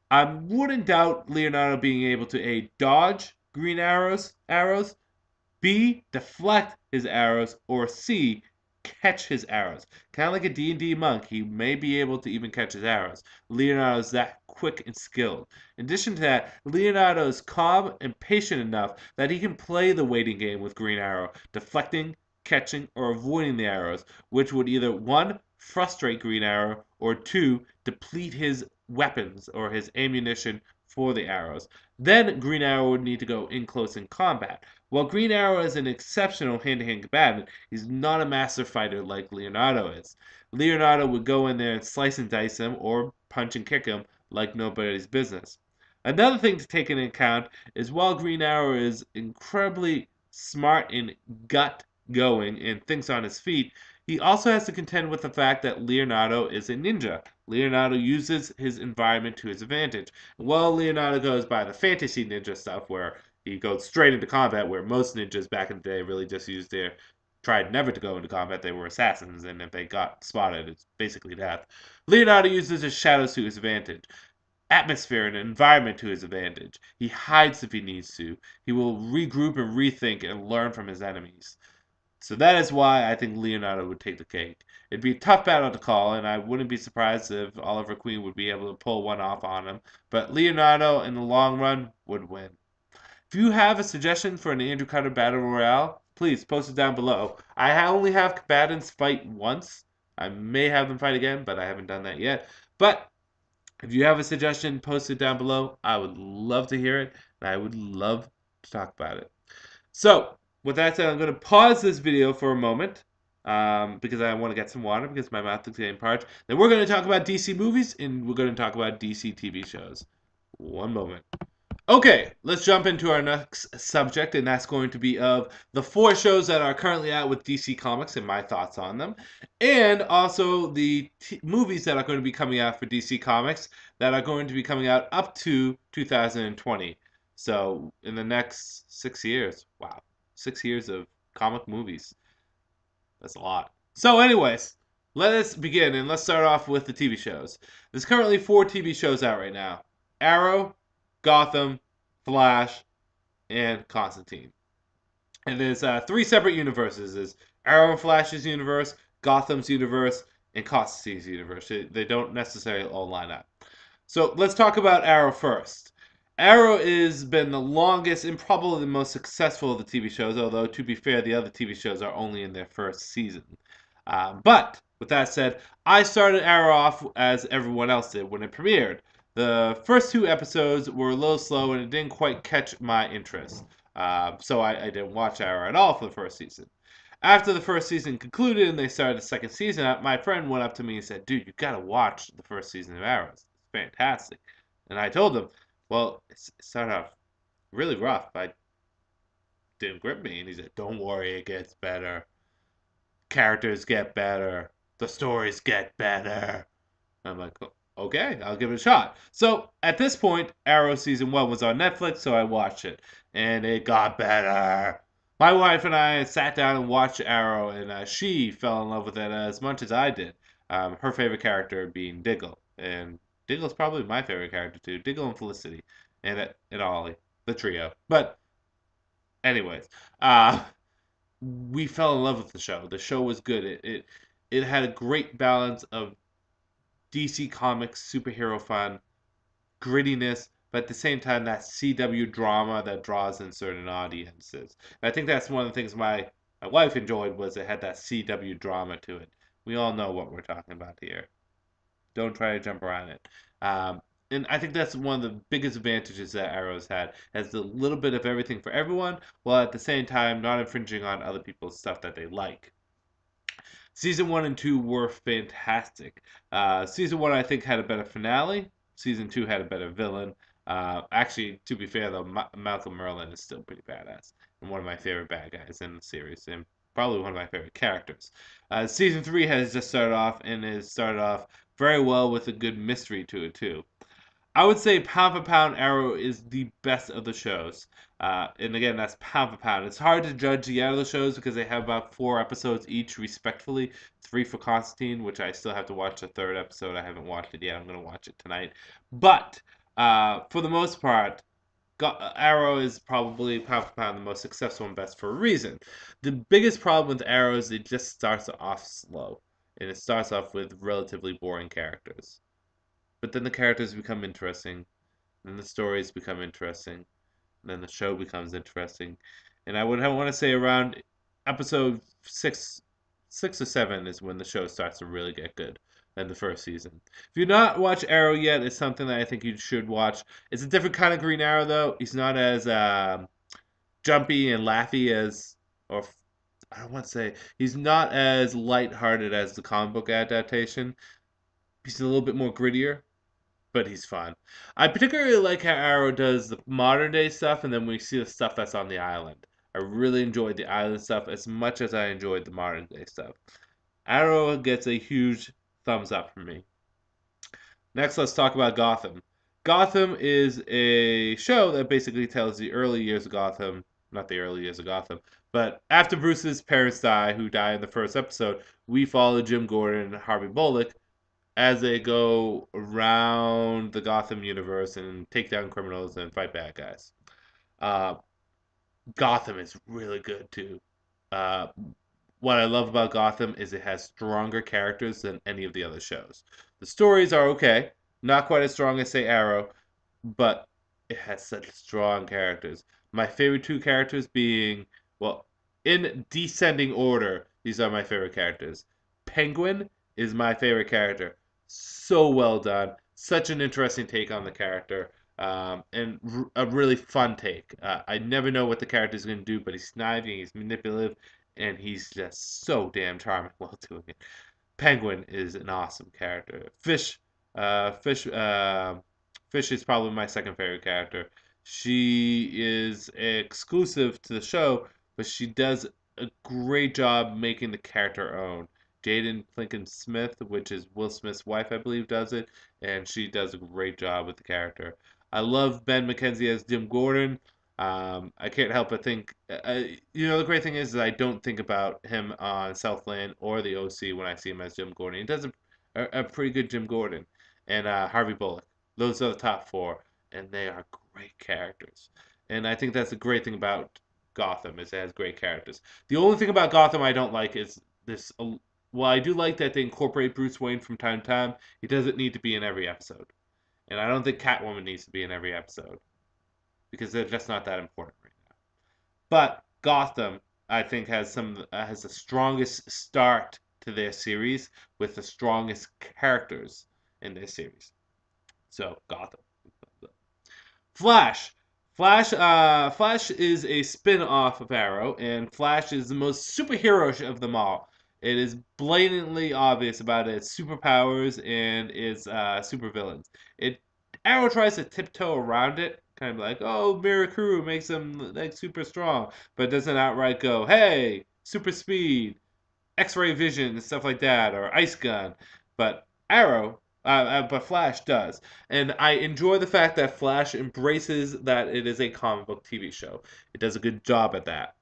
I wouldn't doubt Leonardo being able to A, dodge green arrows, B, deflect his arrows, or C, catch his arrows. Kind of like a D&D monk, he may be able to even catch his arrows. Leonardo is that quick and skilled. In addition to that, Leonardo is calm and patient enough that he can play the waiting game with Green Arrow, deflecting, catching, or avoiding the arrows, which would either 1, frustrate Green Arrow, or 2, deplete his weapons or his ammunition for the arrows. Then Green Arrow would need to go in close in combat. While Green Arrow is an exceptional hand-to-hand combatant, he's not a master fighter like Leonardo is. Leonardo would go in there and slice and dice him or punch and kick him like nobody's business. Another thing to take into account is while Green Arrow is incredibly smart and gut going and thinks on his feet, he also has to contend with the fact that Leonardo is a ninja. Leonardo uses his environment to his advantage. While Leonardo goes by the fantasy ninja stuff where he goes straight into combat, where most ninjas back in the day really just used their tried never to go into combat. They were assassins, and if they got spotted, it's basically death. Leonardo uses his shadows to his advantage, atmosphere and environment to his advantage. He hides if he needs to. He will regroup and rethink and learn from his enemies. So that is why I think Leonardo would take the cake. It'd be a tough battle to call, and I wouldn't be surprised if Oliver Queen would be able to pull one off on him. But Leonardo, in the long run, would win. If you have a suggestion for an Andrewcutter Battle Royale, please post it down below. I only have combatants fight once, I may have them fight again, but I haven't done that yet. But if you have a suggestion, post it down below. I would love to hear it, and I would love to talk about it. So, with that said, I'm going to pause this video for a moment because I want to get some water because my mouth is getting parched. Then we're going to talk about DC movies and we're going to talk about DC TV shows. One moment. Okay, let's jump into our next subject, and that's going to be of the 4 shows that are currently out with DC Comics and my thoughts on them, and also the movies that are going to be coming out for DC Comics that are going to be coming out up to 2020. So, in the next 6 years. Wow. 6 years of comic movies. That's a lot. So, anyways, let us begin, and let's start off with the TV shows. There's currently 4 TV shows out right now. Arrow, Gotham, Flash, and Constantine. And there's 3 separate universes. There's Arrow and Flash's universe, Gotham's universe, and Constantine's universe. They don't necessarily all line up. So let's talk about Arrow first. Arrow has been the longest and probably the most successful of the TV shows, although to be fair, the other TV shows are only in their first season. But with that said, I started Arrow off as everyone else did when it premiered. The first 2 episodes were a little slow and it didn't quite catch my interest. So I didn't watch Arrow at all for the first season. After the first season concluded and they started the second season, my friend went up to me and said, "Dude, you gotta watch the first season of Arrow. It's fantastic." And I told him, "Well, it started off really rough. I didn't grip me." And he said, "Don't worry, it gets better. Characters get better. The stories get better." I'm like, "Okay, I'll give it a shot." So at this point, Arrow season 1 was on Netflix, so I watched it, and it got better. My wife and I sat down and watched Arrow, and she fell in love with it as much as I did. Her favorite character being Diggle, and Diggle's probably my favorite character too. Diggle and Felicity, and Ollie, the trio. But anyways, we fell in love with the show. The show was good. It had a great balance of DC Comics superhero fun, grittiness, but at the same time that CW drama that draws in certain audiences. And I think that's one of the things my wife enjoyed was it had that CW drama to it. We all know what we're talking about here. Don't try to jump around it. And I think that's one of the biggest advantages that Arrow's had, has a little bit of everything for everyone, while at the same time not infringing on other people's stuff that they like. Season 1 and 2 were fantastic. Season 1, I think, had a better finale. Season 2 had a better villain. Actually, to be fair, though, Malcolm Merlyn is still pretty badass and one of my favorite bad guys in the series, and probably one of my favorite characters. Season 3 has just started off, and has started off very well with a good mystery to it, too. I would say pound for pound, Arrow is the best of the shows. And again, that's pound for pound. It's hard to judge the other shows because they have about 4 episodes each, respectfully. 3 for Constantine, which I still have to watch the 3rd episode. I haven't watched it yet. I'm going to watch it tonight. But for the most part, Arrow is probably pound for pound the most successful and best for a reason. The biggest problem with Arrow is it just starts off slow, and it starts off with relatively boring characters. But then the characters become interesting, then the stories become interesting, then the show becomes interesting. And I would want to say around episode 6 or 7 is when the show starts to really get good in the first season. If you've not watched Arrow yet, it's something that I think you should watch. It's a different kind of Green Arrow, though. He's not as jumpy and laughy as, or I don't want to say, he's not as lighthearted as the comic book adaptation. He's a little bit more grittier, but he's fun. I particularly like how Arrow does the modern day stuff, and then we see the stuff that's on the island. I really enjoyed the island stuff as much as I enjoyed the modern day stuff. Arrow gets a huge thumbs up from me. Next, let's talk about Gotham. Gotham is a show that basically tells the early years of Gotham, not the early years of Gotham, but after Bruce's parents die, who die in the first episode, we follow Jim Gordon and Harvey Bullock as they go around the Gotham universe and take down criminals and fight bad guys. Uh, Gotham is really good too. Uh, what I love about Gotham is it has stronger characters than any of the other shows. The stories are okay, not quite as strong as say Arrow, but it has such strong characters. My favorite 2 characters being, well, in descending order, these are my favorite characters: Penguin is my favorite character. So well done. Such an interesting take on the character. And a really fun take. I never know what the character is going to do, but he's sniving, he's manipulative, and he's just so damn charming while doing it. Penguin is an awesome character. Fish is probably my second favorite character. She is exclusive to the show, but she does a great job making the character her own. Jaden Plinken Smith, which is Will Smith's wife, I believe, does it, and she does a great job with the character. I love Ben McKenzie as Jim Gordon. I can't help but think, the great thing is that I don't think about him on Southland or the OC when I see him as Jim Gordon. He does a pretty good Jim Gordon. And Harvey Bullock. Those are the top four, and they are great characters. And I think that's the great thing about Gotham is it has great characters. The only thing about Gotham I don't like is this. Well, I do like that they incorporate Bruce Wayne from time to time. He doesn't need to be in every episode, and I don't think Catwoman needs to be in every episode because they're just not that important right now. But Gotham, I think, has the strongest start to their series with the strongest characters in their series. So Gotham. Flash. Flash is a spin-off of Arrow, and Flash is the most superhero of them all. It is blatantly obvious about its superpowers and its supervillains. Arrow tries to tiptoe around it, kind of like, oh, Mirakuru makes them like super strong, but doesn't outright go, hey, super speed, X-ray vision, and stuff like that, or ice gun. But but Flash does, and I enjoy the fact that Flash embraces that it is a comic book TV show. It does a good job at that.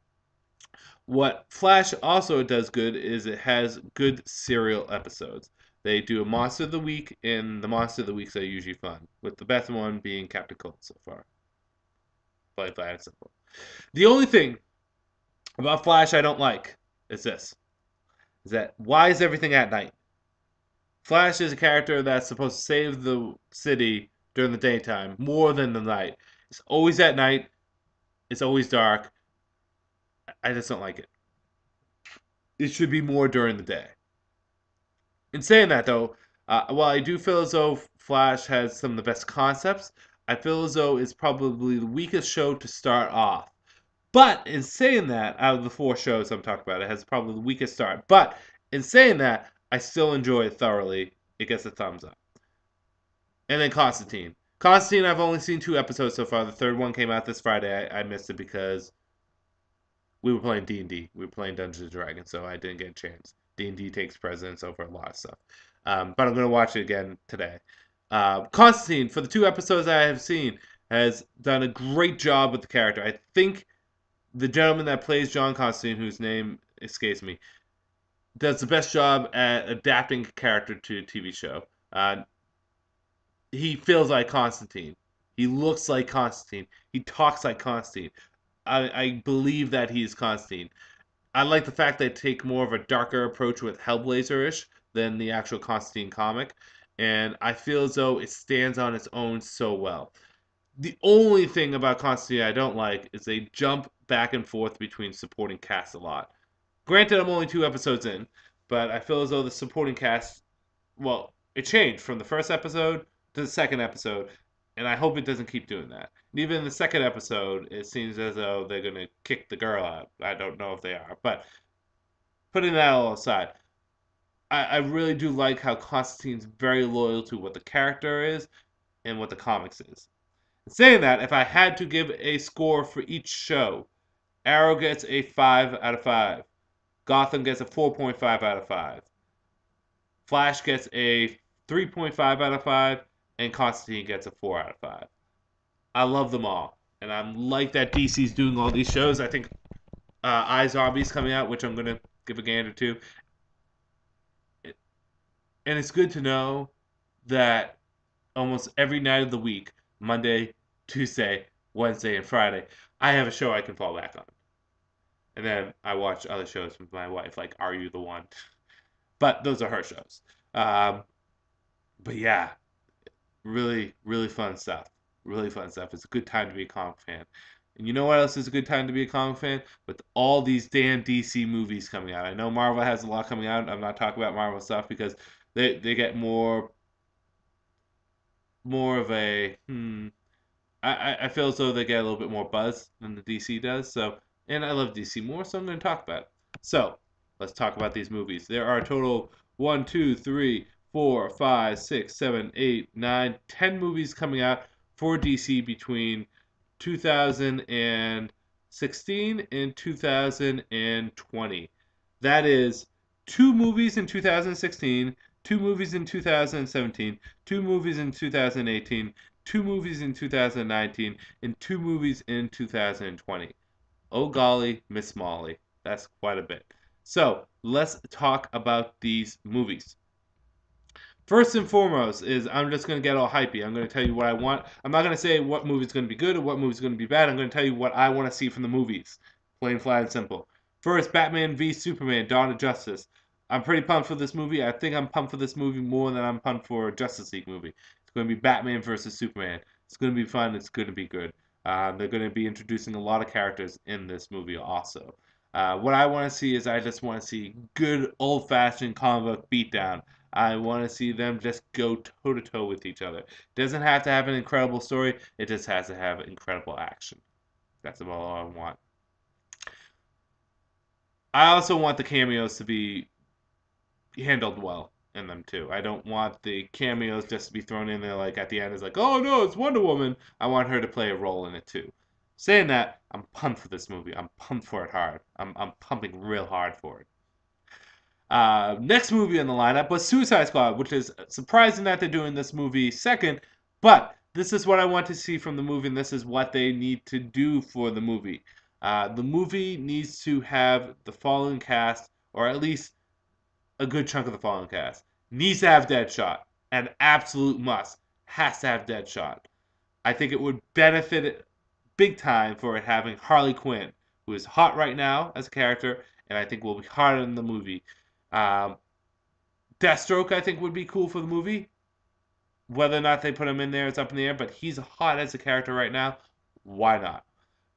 What Flash also does good is it has good serial episodes. They do a Monster of the Week, and the Monster of the Weeks are usually fun, with the best one being Captain Cold so far. Like that simple. The only thing about Flash I don't like is this: is that why is everything at night? Flash is a character that's supposed to save the city during the daytime more than the night. It's always at night. It's always dark. I just don't like it. It should be more during the day. In saying that, though, while I do feel as though Flash has some of the best concepts, I feel as though it's probably the weakest show to start off. But in saying that, out of the four shows I'm talking about, it has probably the weakest start. But in saying that, I still enjoy it thoroughly. It gets a thumbs up. And then Constantine. Constantine, I've only seen 2 episodes so far. The third one came out this Friday. I missed it because we were playing D&D. We were playing Dungeons and Dragons, so I didn't get a chance. D&D takes precedence over a lot of stuff. But I'm going to watch it again today. Constantine, for the 2 episodes I have seen, has done a great job with the character. I think the gentleman that plays John Constantine, whose name escapes me, does the best job at adapting a character to a TV show. He feels like Constantine. He looks like Constantine. He talks like Constantine. I believe that he is Constantine. I like the fact they take more of a darker approach with Hellblazer-ish than the actual Constantine comic, and I feel as though it stands on its own so well. The only thing about Constantine I don't like is they jump back and forth between supporting cast a lot. Granted, I'm only 2 episodes in, but I feel as though the supporting cast, well, it changed from the first episode to the second episode, and I hope it doesn't keep doing that. And even in the second episode, it seems as though they're going to kick the girl out. I don't know if they are, but putting that all aside, I really do like how Constantine's very loyal to what the character is and what the comics is. Saying that, if I had to give a score for each show, Arrow gets a 5 out of 5. Gotham gets a 4.5 out of 5. Flash gets a 3.5 out of 5. And Constantine gets a 4 out of 5. I love them all. And I'm like that DC's doing all these shows. I think iZombie's coming out, which I'm going to give a gander to. And it's good to know that almost every night of the week, Monday, Tuesday, Wednesday, and Friday, I have a show I can fall back on. And then I watch other shows with my wife, like Are You the One? But those are her shows. But yeah, really, really fun stuff. Really fun stuff. It's a good time to be a comic fan. And you know what else is a good time to be a comic fan? With all these damn DC movies coming out. I know Marvel has a lot coming out. I'm not talking about Marvel stuff because they get more of a I feel as though they get a little bit more buzz than the DC does. So, and I love DC more, so I'm going to talk about it. So, let's talk about these movies. There are a total 10 movies coming out for DC between 2016 and 2020. That is two movies in 2016, two movies in 2017, two movies in 2018, two movies in 2019, and two movies in 2020. Oh golly, Miss Molly. That's quite a bit. So let's talk about these movies. First and foremost is I'm just going to get all hypey. I'm going to tell you what I want. I'm not going to say what movie's going to be good or what movie's going to be bad. I'm going to tell you what I want to see from the movies. Plain, flat, and simple. First, Batman v Superman: Dawn of Justice. I'm pretty pumped for this movie. I think I'm pumped for this movie more than I'm pumped for a Justice League movie. It's going to be Batman versus Superman. It's going to be fun. It's going to be good. They're going to be introducing a lot of characters in this movie also. What I want to see is I just want to see good old-fashioned comic book beatdown. I want to see them just go toe to toe with each other. It doesn't have to have an incredible story. It just has to have incredible action. That's about all I want. I also want the cameos to be handled well in them too. I don't want the cameos just to be thrown in there like at the end. It's like, oh no, it's Wonder Woman. I want her to play a role in it too. Saying that, I'm pumped for this movie. I'm pumped for it hard. I'm pumping real hard for it. Next movie in the lineup was Suicide Squad, which is surprising that they're doing this movie second, but this is what I want to see from the movie, and this is what they need to do for the movie. The movie needs to have the following cast, or at least a good chunk of the following cast. Needs to have Deadshot. An absolute must. Has to have Deadshot. I think it would benefit it big time for it having Harley Quinn, who is hot right now as a character, and I think will be hot in the movie. Um, Deathstroke, I think, would be cool for the movie. Whether or not they put him in there is up in the air, but he's hot as a character right now. Why not?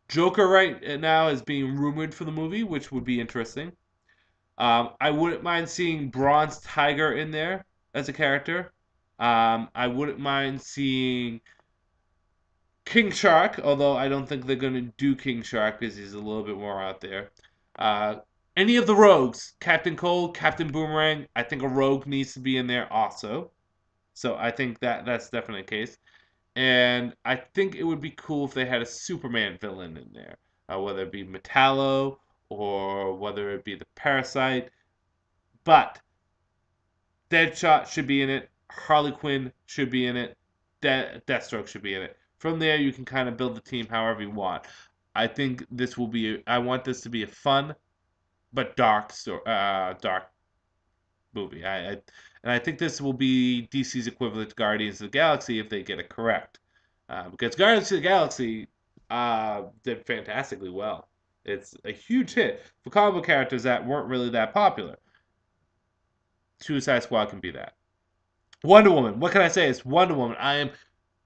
Joker right now is being rumored for the movie, which would be interesting. I wouldn't mind seeing Bronze Tiger in there as a character. I wouldn't mind seeing King Shark, although I don't think they're going to do King Shark because he's a little bit more out there. Uh, any of the rogues, Captain Cold, Captain Boomerang, I think a rogue needs to be in there also. So I think that's definitely a case. And I think it would be cool if they had a Superman villain in there, whether it be Metallo or whether it be the Parasite. But Deadshot should be in it. Harley Quinn should be in it. Deathstroke should be in it. From there, you can kind of build the team however you want. I think this will be. I want this to be a fun but dark movie. And I think this will be DC's equivalent to Guardians of the Galaxy if they get it correct. Because Guardians of the Galaxy did fantastically well. It's a huge hit for comic book characters that weren't really that popular. Suicide Squad can be that. Wonder Woman. What can I say? It's Wonder Woman. I am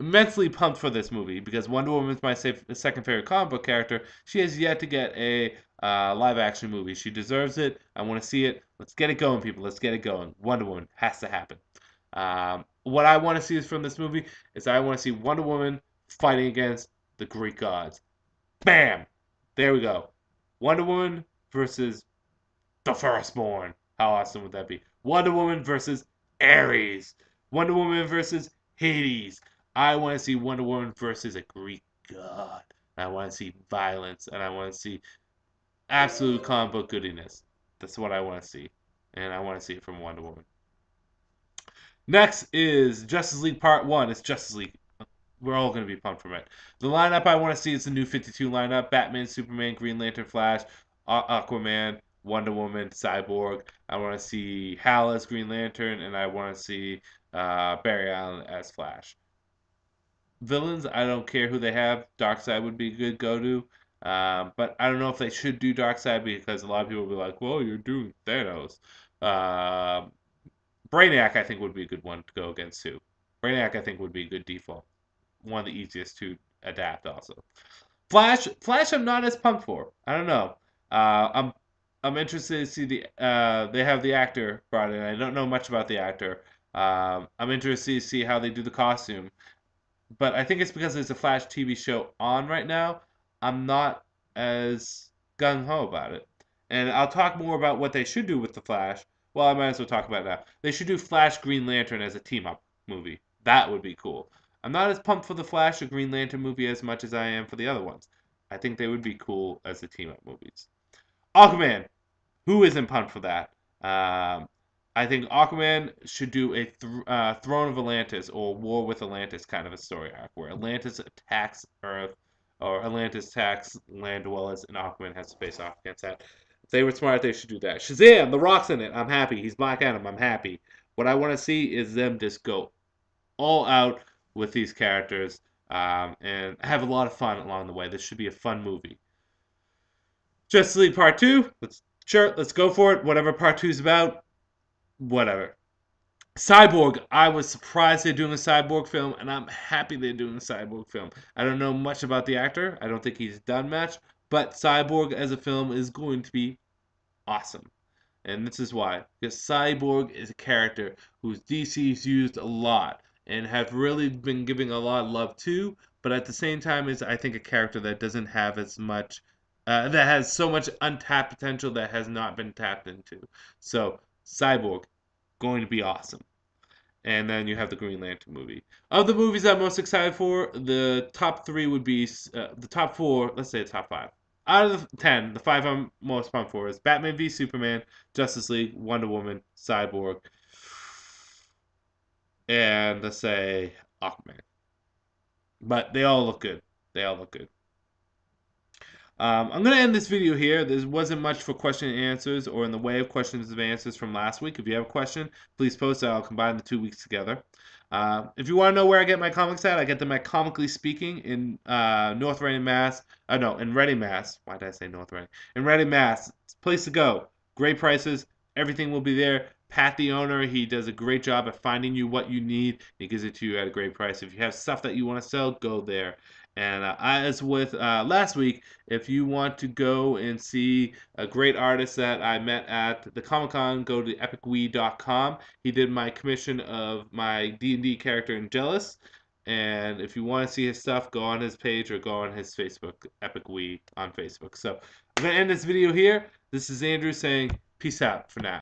immensely pumped for this movie because Wonder Woman is my second favorite comic book character. She has yet to get a live action movie. She deserves it. I want to see it. Let's get it going, people. Let's get it going. Wonder Woman has to happen. What I want to see is from this movie is I want to see Wonder Woman fighting against the Greek gods. Bam! There we go. Wonder Woman versus the Firstborn. How awesome would that be? Wonder Woman versus Ares. Wonder Woman versus Hades. I want to see Wonder Woman versus a Greek god. I want to see violence, and I want to see absolute comic book goodiness. That's what I want to see, and I want to see it from Wonder Woman. Next is Justice League Part 1. It's Justice League. We're all going to be pumped from it. The lineup I want to see is the new 52 lineup. Batman, Superman, Green Lantern, Flash, Aquaman, Wonder Woman, Cyborg. I want to see Hal as Green Lantern, and I want to see Barry Allen as Flash. Villains, I don't care who they have. Darkseid would be a good go-to. But I don't know if they should do Darkseid because a lot of people will be like, well, you're doing Thanos. Uh, Brainiac, I think, would be a good one to go against, too. Brainiac, I think, would be a good default. One of the easiest to adapt, also. Flash, I'm not as pumped for. I don't know. I'm interested to see they have the actor brought in. I don't know much about the actor. I'm interested to see how they do the costume, but I think it's because there's a Flash TV show on right now. I'm not as gung ho about it, and I'll talk more about what they should do with the Flash. Well, I might as well talk about it now. They should do Flash Green Lantern as a team up movie. That would be cool. I'm not as pumped for the Flash or Green Lantern movie as much as I am for the other ones. I think they would be cool as the team up movies. Aquaman. Who isn't pumped for that? Um, I think Aquaman should do a Throne of Atlantis or War with Atlantis kind of a story arc where Atlantis attacks Earth or Atlantis attacks land dwellers and Aquaman has to face off against that. If they were smart, they should do that. Shazam! The Rock's in it. I'm happy. He's Black Adam. I'm happy. What I want to see is them just go all out with these characters and have a lot of fun along the way. This should be a fun movie. Justice League Part 2. Let's go for it. Whatever Part 2 is about, whatever. Cyborg, I was surprised they're doing a Cyborg film, and I'm happy they're doing a Cyborg film. I don't know much about the actor. I don't think he's done much, but Cyborg as a film is going to be awesome. And this is why. Because Cyborg is a character whose DC's used a lot and have really been giving a lot of love to, but at the same time is I think a character that doesn't have as much that has so much untapped potential that has not been tapped into. So Cyborg, going to be awesome. And then you have the Green Lantern movie. Of the movies I'm most excited for, the top three would be the top four. Let's say the top five. Out of the 10, the five I'm most pumped for is Batman v Superman, Justice League, Wonder Woman, Cyborg, and let's say Aquaman. But they all look good. They all look good. I'm going to end this video here. There wasn't much for question and answers or in the way of questions and answers from last week. If you have a question, please post it. I'll combine the 2 weeks together. If you want to know where I get my comics at, I get them at Comically Speaking in North Reading, Mass. No, in Reading, Mass. Why did I say North Reading? In Reading, Mass. It's a place to go. Great prices. Everything will be there. Pat, the owner, he does a great job at finding you what you need. He gives it to you at a great price. If you have stuff that you want to sell, go there. And as with last week, if you want to go and see a great artist that I met at the Comic-Con, go to epicwee.com. He did my commission of my D&D character in Jealous. And if you want to see his stuff, go on his page or go on his Facebook, Epic Wee on Facebook. So I'm going to end this video here. This is Andrew saying peace out for now.